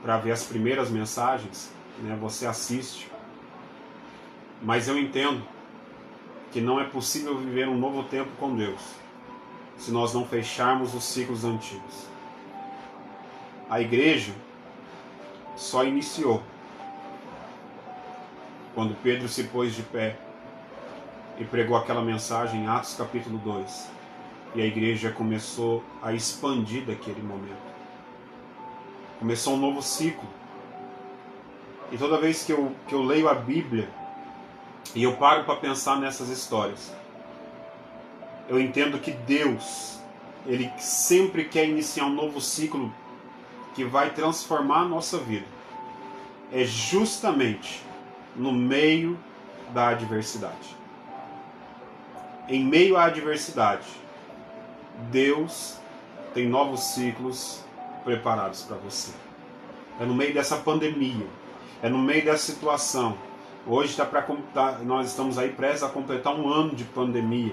para ver as primeiras mensagens, né, você assiste. Mas eu entendo que não é possível viver um novo tempo com Deus se nós não fecharmos os ciclos antigos. A igreja só iniciou quando Pedro se pôs de pé e pregou aquela mensagem em Atos capítulo 2. E a igreja começou a expandir daquele momento. Começou um novo ciclo. E toda vez que eu leio a Bíblia e eu paro para pensar nessas histórias, eu entendo que Deus, Ele sempre quer iniciar um novo ciclo que vai transformar a nossa vida. É justamente no meio da adversidade. Em meio à adversidade, Deus tem novos ciclos preparados para você. É no meio dessa pandemia, é no meio dessa situação. Hoje nós estamos aí prestes a completar um ano de pandemia.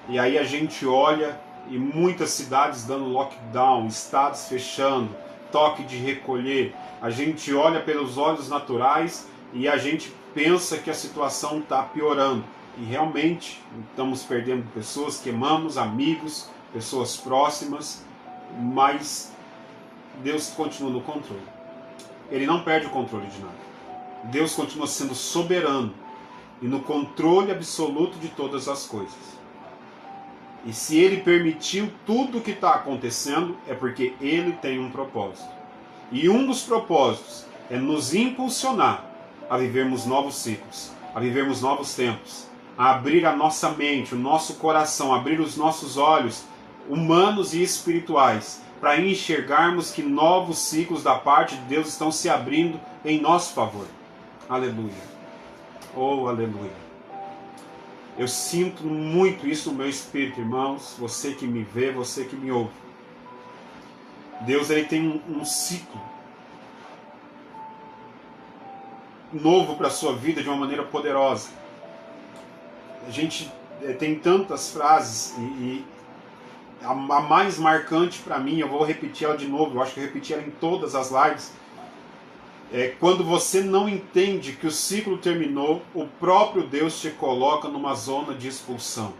E aí a gente olha e muitas cidades dando lockdown, estados fechando, toque de recolher. A gente olha pelos olhos naturais e a gente pensa que a situação está piorando. E realmente estamos perdendo pessoas que amamos, amigos, pessoas próximas, mas Deus continua no controle. Ele não perde o controle de nada. Deus continua sendo soberano e no controle absoluto de todas as coisas. E se Ele permitiu tudo o que está acontecendo, é porque Ele tem um propósito. E um dos propósitos é nos impulsionar a vivermos novos ciclos, a vivermos novos tempos, a abrir a nossa mente, o nosso coração, abrir os nossos olhos humanos e espirituais, para enxergarmos que novos ciclos da parte de Deus estão se abrindo em nosso favor. Aleluia. Oh, aleluia. Eu sinto muito isso no meu espírito, irmãos, você que me vê, você que me ouve. Deus ele tem um ciclo novo para a sua vida de uma maneira poderosa. A gente tem tantas frases e a mais marcante para mim, eu vou repetir ela de novo, eu acho que eu repeti ela em todas as lives, é quando você não entende que o ciclo terminou, o próprio Deus te coloca numa zona de expulsão.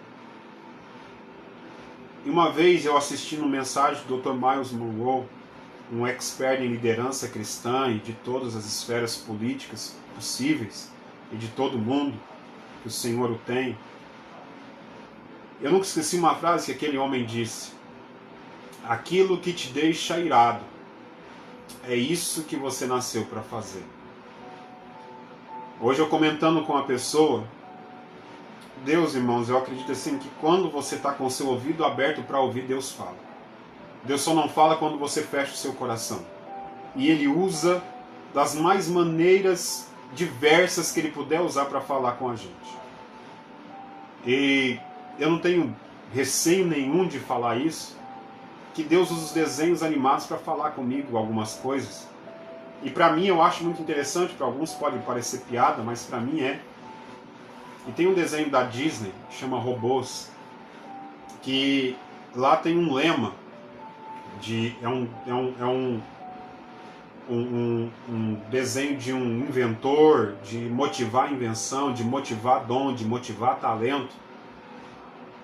E uma vez eu assisti uma mensagem do Dr. Myles Munroe, um expert em liderança cristã e de todas as esferas políticas possíveis e de todo mundo que o Senhor o tem. Eu nunca esqueci uma frase que aquele homem disse: aquilo que te deixa irado, é isso que você nasceu para fazer. Hoje eu comentando com uma pessoa, Deus, irmãos, eu acredito assim que quando você está com o seu ouvido aberto para ouvir, Deus fala. Deus só não fala quando você fecha o seu coração. E Ele usa das mais maneiras diversas que Ele puder usar para falar com a gente. E eu não tenho receio nenhum de falar isso, que Deus usa os desenhos animados para falar comigo algumas coisas. E para mim eu acho muito interessante, para alguns pode parecer piada, mas para mim é. E tem um desenho da Disney, que chama Robôs, que lá tem um lema, um desenho de um inventor, de motivar a invenção, de motivar dom, de motivar talento.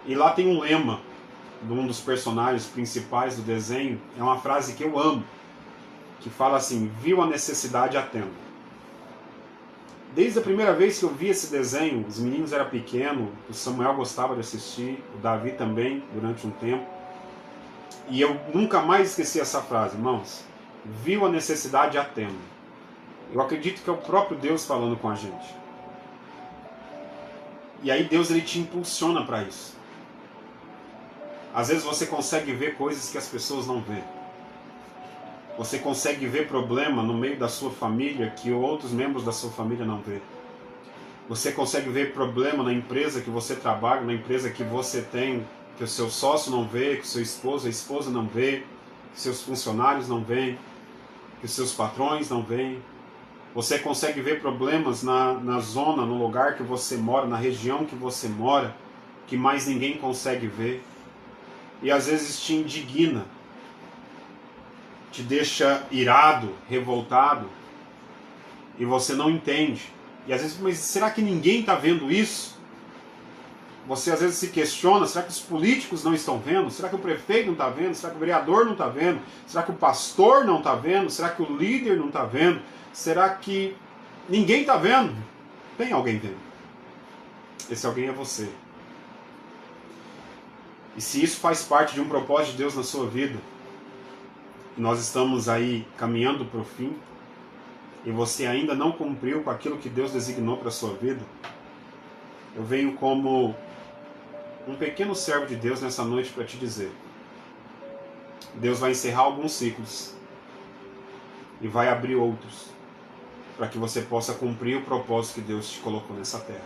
E lá tem um lema de um dos personagens principais do desenho, é uma frase que eu amo, que fala assim: viu a necessidade, atenda. Desde a primeira vez que eu vi esse desenho, os meninos eram pequenos, o Samuel gostava de assistir, o Davi também, durante um tempo, e eu nunca mais esqueci essa frase, irmãos: viu a necessidade, atenda. Eu acredito que é o próprio Deus falando com a gente. E aí Deus ele te impulsiona para isso. Às vezes você consegue ver coisas que as pessoas não vêem. Você consegue ver problema no meio da sua família que outros membros da sua família não vê. Você consegue ver problema na empresa que você trabalha, na empresa que você tem, que o seu sócio não vê, que o seu esposo, a esposa não vê, que seus funcionários não veem, que os seus patrões não veem. Você consegue ver problemas na zona, no lugar que você mora, na região que você mora, que mais ninguém consegue ver. E às vezes te indigna, te deixa irado, revoltado, e você não entende. E às vezes, mas será que ninguém está vendo isso? Você às vezes se questiona: será que os políticos não estão vendo? Será que o prefeito não está vendo? Será que o vereador não está vendo? Será que o pastor não está vendo? Será que o líder não está vendo? Será que ninguém está vendo? Tem alguém vendo. Esse alguém é você. E se isso faz parte de um propósito de Deus na sua vida, nós estamos aí caminhando para o fim, e você ainda não cumpriu com aquilo que Deus designou para a sua vida, eu venho como um pequeno servo de Deus nessa noite para te dizer: Deus vai encerrar alguns ciclos e vai abrir outros, para que você possa cumprir o propósito que Deus te colocou nessa terra.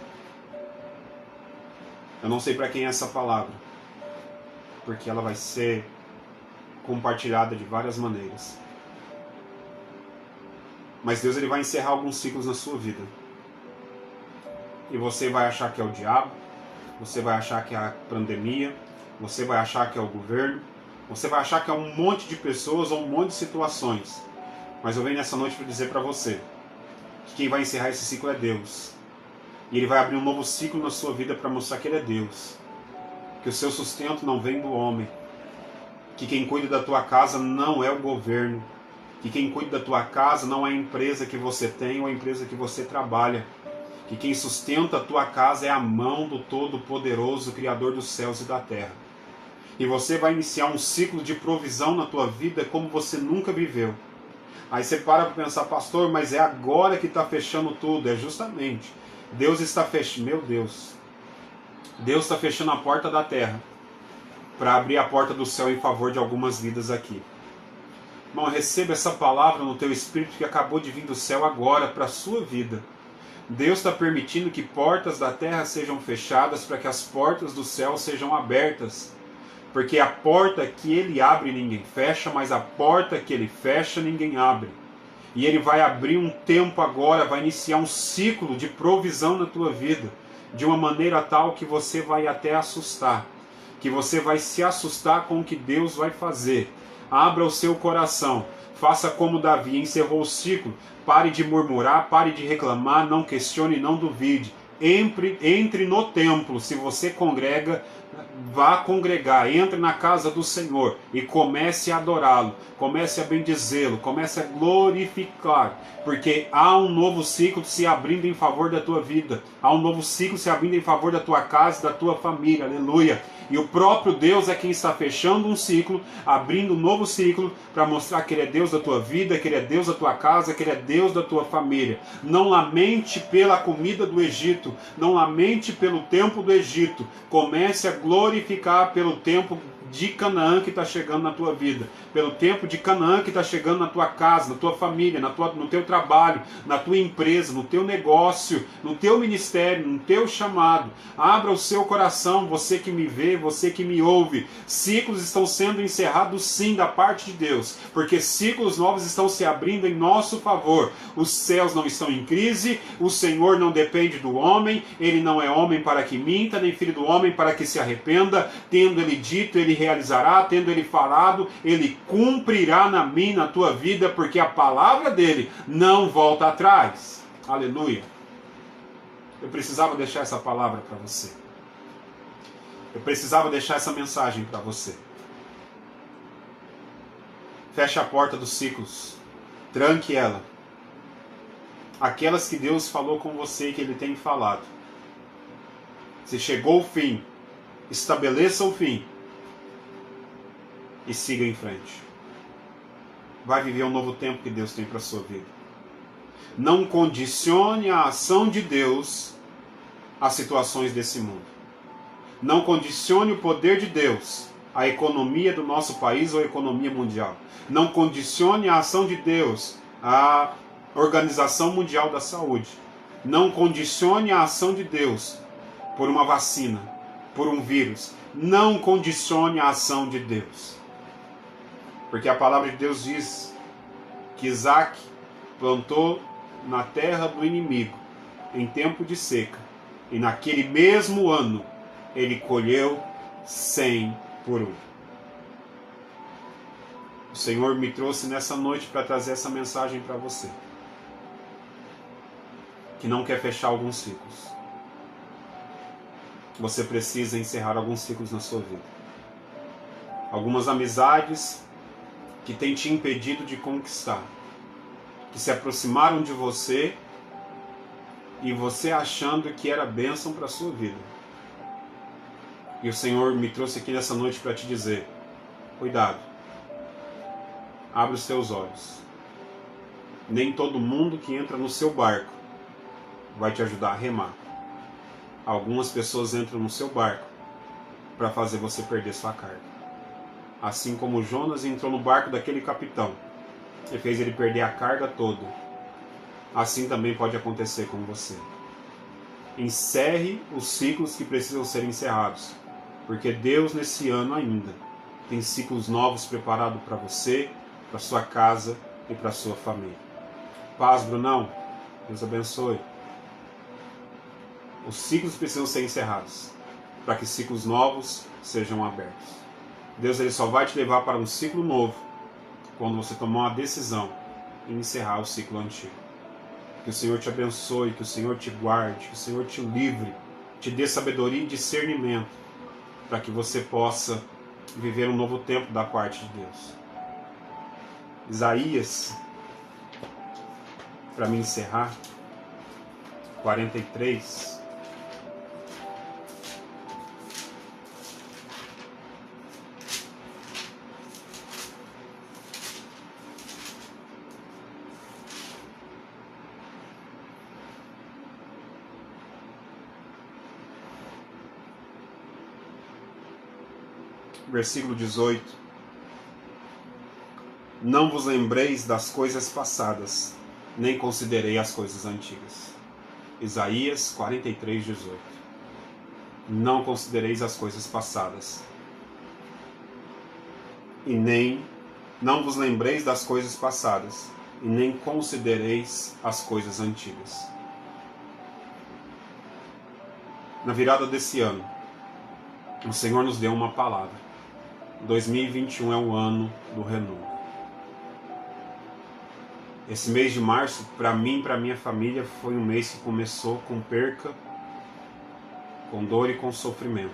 Eu não sei para quem é essa palavra, porque ela vai ser compartilhada de várias maneiras. Mas Deus ele vai encerrar alguns ciclos na sua vida. E você vai achar que é o diabo, você vai achar que é a pandemia, você vai achar que é o governo, você vai achar que é um monte de pessoas ou um monte de situações. Mas eu venho nessa noite para dizer para você que quem vai encerrar esse ciclo é Deus. E Ele vai abrir um novo ciclo na sua vida para mostrar que Ele é Deus. Que o seu sustento não vem do homem. Que quem cuida da tua casa não é o governo. Que quem cuida da tua casa não é a empresa que você tem ou a empresa que você trabalha. Que quem sustenta a tua casa é a mão do Todo-Poderoso, Criador dos céus e da terra. E você vai iniciar um ciclo de provisão na tua vida como você nunca viveu. Aí você para pensar: pastor, mas é agora que está fechando tudo. É justamente. Deus está fechando. Meu Deus. Deus está fechando a porta da terra para abrir a porta do céu em favor de algumas vidas aqui. Irmão, receba essa palavra no teu espírito que acabou de vir do céu agora para a sua vida. Deus está permitindo que portas da terra sejam fechadas para que as portas do céu sejam abertas. Porque a porta que Ele abre ninguém fecha, mas a porta que Ele fecha ninguém abre. E Ele vai abrir um tempo agora, vai iniciar um ciclo de provisão na tua vida, de uma maneira tal que você vai até assustar, que você vai se assustar com o que Deus vai fazer. Abra o seu coração, faça como Davi, encerrou o ciclo, pare de murmurar, pare de reclamar, não questione, não duvide. Entre no templo, se você congrega, vá congregar, entre na casa do Senhor e comece a adorá-lo, comece a bendizê-lo, comece a glorificar, porque há um novo ciclo se abrindo em favor da tua vida, há um novo ciclo se abrindo em favor da tua casa e da tua família, aleluia. E o próprio Deus é quem está fechando um ciclo, abrindo um novo ciclo, para mostrar que Ele é Deus da tua vida, que Ele é Deus da tua casa, que Ele é Deus da tua família. Não lamente pela comida do Egito, não lamente pelo tempo do Egito, comece a glorificar pelo tempo de Canaã que está chegando na tua vida, pelo tempo de Canaã que está chegando na tua casa, na tua família, no teu trabalho, na tua empresa, no teu negócio, no teu ministério, no teu chamado. Abra o seu coração, você que me vê, você que me ouve. Ciclos estão sendo encerrados sim da parte de Deus, porque ciclos novos estão se abrindo em nosso favor. Os céus não estão em crise, o Senhor não depende do homem, Ele não é homem para que minta, nem filho do homem para que se arrependa. Tendo Ele dito, Ele realizará, tendo Ele falado, Ele cumprirá na minha, na tua vida, porque a palavra dEle não volta atrás. Aleluia. Eu precisava deixar essa palavra para você. Eu precisava deixar essa mensagem para você. Feche a porta dos ciclos. Tranque ela. Aquelas que Deus falou com você e que Ele tem falado. Se chegou o fim, estabeleça o fim. E siga em frente. Vai viver um novo tempo que Deus tem para a sua vida. Não condicione a ação de Deus às situações desse mundo. Não condicione o poder de Deus à economia do nosso país ou à economia mundial. Não condicione a ação de Deus à Organização Mundial da Saúde. Não condicione a ação de Deus por uma vacina, por um vírus. Não condicione a ação de Deus. Porque a palavra de Deus diz que Isaac plantou na terra do inimigo, em tempo de seca. E naquele mesmo ano, ele colheu 100 por 1. O Senhor me trouxe nessa noite para trazer essa mensagem para você. Que não quer fechar alguns ciclos. Você precisa encerrar alguns ciclos na sua vida. Algumas amizades que têm te impedido de conquistar, que se aproximaram de você e você achando que era bênção para a sua vida. E o Senhor me trouxe aqui nessa noite para te dizer, cuidado, abre os teus olhos. Nem todo mundo que entra no seu barco vai te ajudar a remar. Algumas pessoas entram no seu barco para fazer você perder sua carga. Assim como Jonas entrou no barco daquele capitão e fez ele perder a carga toda, assim também pode acontecer com você. Encerre os ciclos que precisam ser encerrados, porque Deus nesse ano ainda tem ciclos novos preparados para você, para sua casa e para sua família. Paz, Brunão. Deus abençoe. Os ciclos precisam ser encerrados para que ciclos novos sejam abertos. Deus ele só vai te levar para um ciclo novo quando você tomar uma decisão em encerrar o ciclo antigo. Que o Senhor te abençoe, que o Senhor te guarde, que o Senhor te livre, te dê sabedoria e discernimento para que você possa viver um novo tempo da parte de Deus. Isaías, para me encerrar, 43. Versículo 18. Não vos lembreis das coisas passadas, nem considerei as coisas antigas. Isaías 43:18. Não considereis as coisas passadas, e nem não vos lembreis das coisas passadas, e nem considereis as coisas antigas. Na virada desse ano, o Senhor nos deu uma palavra. 2021 é o ano do renovo. Esse mês de março, para mim e para minha família, foi um mês que começou com perca, com dor e com sofrimento.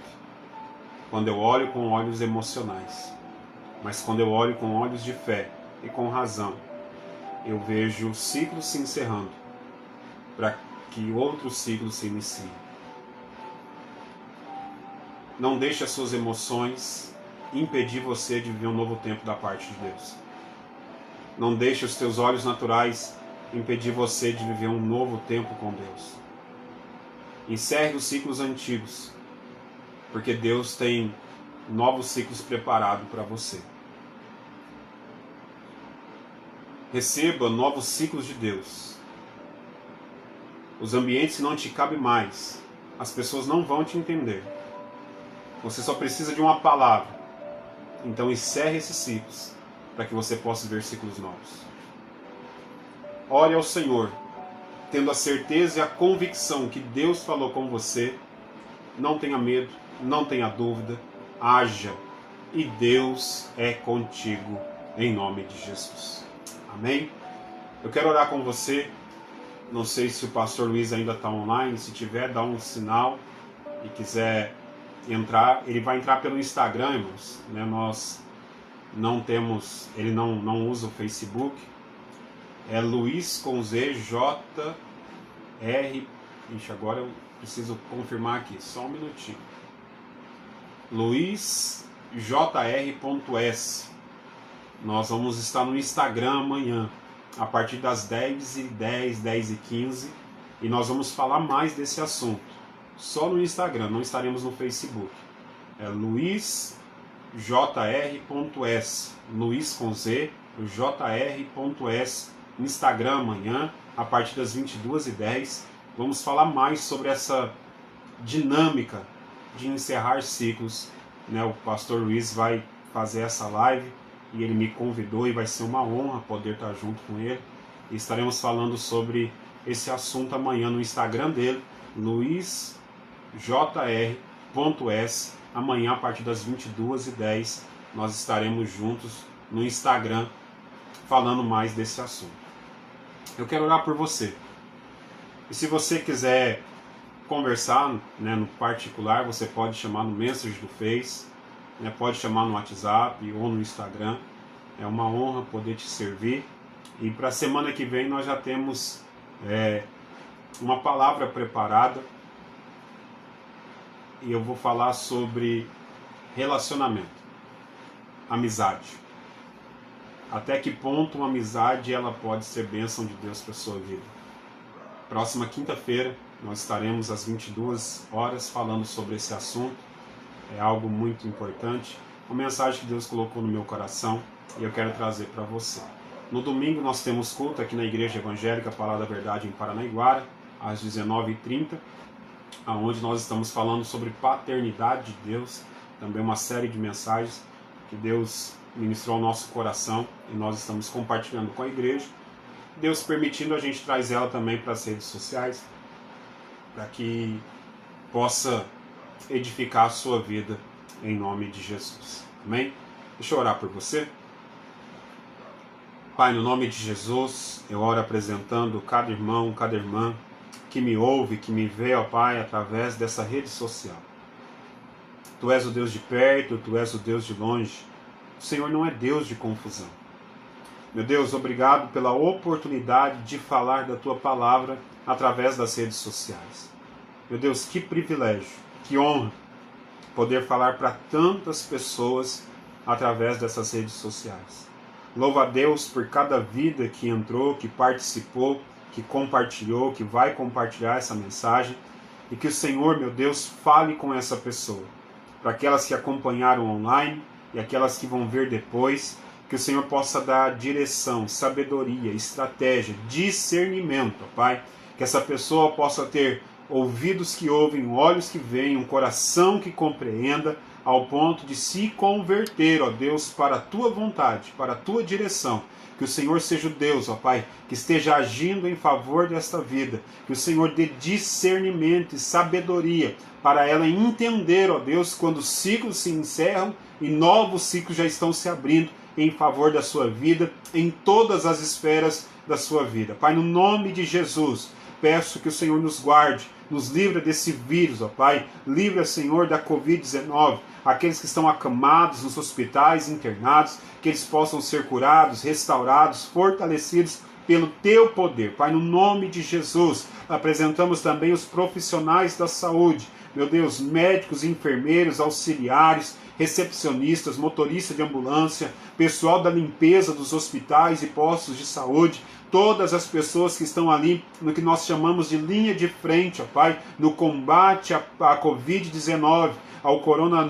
Quando eu olho com olhos emocionais, mas quando eu olho com olhos de fé e com razão, eu vejo ciclos se encerrando para que outros ciclos se iniciem. Não deixe as suas emoções impedir você de viver um novo tempo da parte de Deus. Não deixe os teus olhos naturais impedir você de viver um novo tempo com Deus. Encerre os ciclos antigos, porque Deus tem novos ciclos preparados para você. Receba novos ciclos de Deus. Os ambientes não te cabem mais. As pessoas não vão te entender. Você só precisa de uma palavra. Então encerre esses ciclos, para que você possa ver ciclos novos. Ore ao Senhor, tendo a certeza e a convicção que Deus falou com você. Não tenha medo, não tenha dúvida, haja, e Deus é contigo, em nome de Jesus. Amém? Eu quero orar com você. Não sei se o pastor Luiz ainda está online. Se tiver, dá um sinal e quiser entrar. Ele vai entrar pelo Instagram, irmãos. Nós não temos, ele não usa o Facebook. É Luiz com Z, J, R. Ixi, agora eu preciso confirmar aqui, só um minutinho. LuizJR.S. Nós vamos estar no Instagram amanhã, a partir das 10h10, 10h15, e nós vamos falar mais desse assunto. Só no Instagram, não estaremos no Facebook. É LuizJR.S. Luiz com Z, JR.S. Instagram amanhã, a partir das 22h10. Vamos falar mais sobre essa dinâmica de encerrar ciclos. O pastor Luiz vai fazer essa live e ele me convidou e vai ser uma honra poder estar junto com ele. E estaremos falando sobre esse assunto amanhã no Instagram dele, LuizJR.S. Amanhã, a partir das 22h10, nós estaremos juntos no Instagram falando mais desse assunto. Eu quero orar por você. E se você quiser conversar, no particular, você pode chamar no Message do Face, pode chamar no WhatsApp ou no Instagram. É uma honra poder te servir. E para a semana que vem nós já temos uma palavra preparada. E eu vou falar sobre relacionamento, amizade. Até que ponto uma amizade ela pode ser bênção de Deus para a sua vida. Próxima quinta-feira nós estaremos às 22h falando sobre esse assunto. É algo muito importante, uma mensagem que Deus colocou no meu coração e eu quero trazer para você. No domingo nós temos culto aqui na Igreja Evangélica Palavra da Verdade em Paranaiguara, às 19h30, onde nós estamos falando sobre paternidade de Deus, também uma série de mensagens que Deus ministrou ao nosso coração e nós estamos compartilhando com a igreja. Deus permitindo, a gente traz ela também para as redes sociais, para que possa edificar a sua vida em nome de Jesus. Amém? Deixa eu orar por você. Pai, no nome de Jesus, eu oro apresentando cada irmão, cada irmã que me ouve, que me vê, ó Pai, através dessa rede social. Tu és o Deus de perto, Tu és o Deus de longe. O Senhor não é Deus de confusão. Meu Deus, obrigado pela oportunidade de falar da Tua palavra através das redes sociais. Meu Deus, que privilégio, que honra poder falar para tantas pessoas através dessas redes sociais. Louva a Deus por cada vida que entrou, que participou, que compartilhou, que vai compartilhar essa mensagem, e que o Senhor, meu Deus, fale com essa pessoa. Para aquelas que acompanharam online e aquelas que vão ver depois, que o Senhor possa dar direção, sabedoria, estratégia, discernimento, Pai, Que essa pessoa possa ter ouvidos que ouvem, olhos que veem, um coração que compreenda, ao ponto de se converter, ó Deus, para a tua vontade, para a tua direção. Que o Senhor seja o Deus, ó Pai, que esteja agindo em favor desta vida. Que o Senhor dê discernimento e sabedoria para ela entender, ó Deus, quando os ciclos se encerram e novos ciclos já estão se abrindo em favor da sua vida, em todas as esferas da sua vida. Pai, no nome de Jesus, peço que o Senhor nos guarde, nos livra desse vírus, ó Pai. Livra, Senhor, da Covid-19. Aqueles que estão acamados nos hospitais, internados, que eles possam ser curados, restaurados, fortalecidos pelo Teu poder. Pai, no nome de Jesus, apresentamos também os profissionais da saúde. Meu Deus, médicos, enfermeiros, auxiliares, recepcionistas, motoristas de ambulância, pessoal da limpeza dos hospitais e postos de saúde, todas as pessoas que estão ali no que nós chamamos de linha de frente, ó Pai, no combate à Covid-19, ao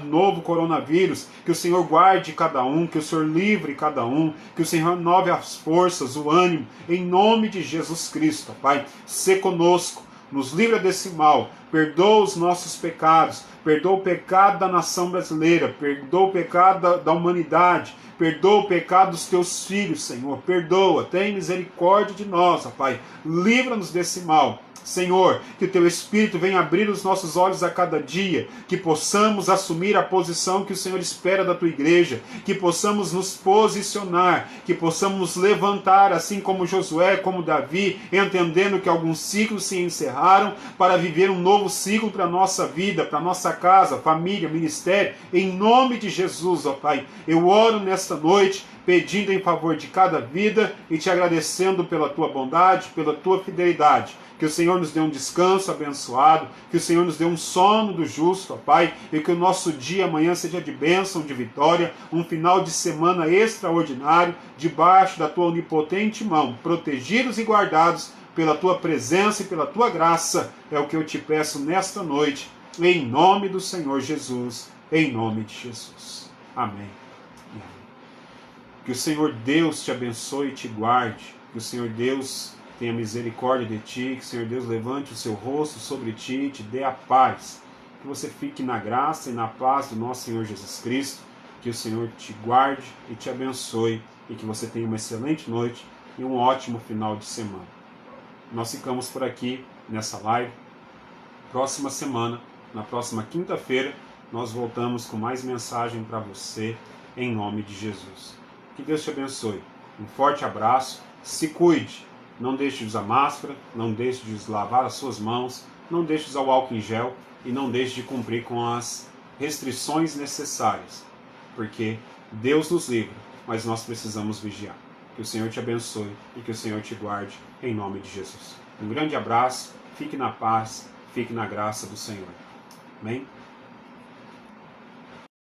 novo coronavírus, que o Senhor guarde cada um, que o Senhor livre cada um, que o Senhor renove as forças, o ânimo, em nome de Jesus Cristo, ó Pai. Sê conosco, nos livra desse mal, perdoa os nossos pecados, perdoa o pecado da nação brasileira, perdoa o pecado da humanidade, perdoa o pecado dos teus filhos, Senhor, perdoa, tem misericórdia de nós, ó Pai, livra-nos desse mal. Senhor, que o Teu Espírito venha abrir os nossos olhos a cada dia, que possamos assumir a posição que o Senhor espera da Tua igreja, que possamos nos posicionar, que possamos nos levantar, assim como Josué, como Davi, entendendo que alguns ciclos se encerraram, para viver um novo ciclo para a nossa vida, para a nossa casa, família, ministério, em nome de Jesus, ó Pai. Eu oro nesta noite, pedindo em favor de cada vida e Te agradecendo pela Tua bondade, pela Tua fidelidade. Que o Senhor nos dê um descanso abençoado, que o Senhor nos dê um sono do justo, ó Pai, e que o nosso dia amanhã seja de bênção, de vitória, um final de semana extraordinário, debaixo da Tua onipotente mão, protegidos e guardados pela Tua presença e pela Tua graça, é o que eu Te peço nesta noite, em nome do Senhor Jesus, em nome de Jesus. Amém. Que o Senhor Deus te abençoe e te guarde, que o Senhor Deus tenha misericórdia de ti, que o Senhor Deus levante o seu rosto sobre ti e te dê a paz. Que você fique na graça e na paz do nosso Senhor Jesus Cristo, que o Senhor te guarde e te abençoe e que você tenha uma excelente noite e um ótimo final de semana. Nós ficamos por aqui nessa live. Próxima semana, na próxima quinta-feira, nós voltamos com mais mensagem para você, em nome de Jesus. Que Deus te abençoe. Um forte abraço. Se cuide. Não deixe de usar máscara. Não deixe de lavar as suas mãos. Não deixe de usar o álcool em gel. E não deixe de cumprir com as restrições necessárias. Porque Deus nos livra, mas nós precisamos vigiar. Que o Senhor te abençoe e que o Senhor te guarde, em nome de Jesus. Um grande abraço. Fique na paz. Fique na graça do Senhor. Amém?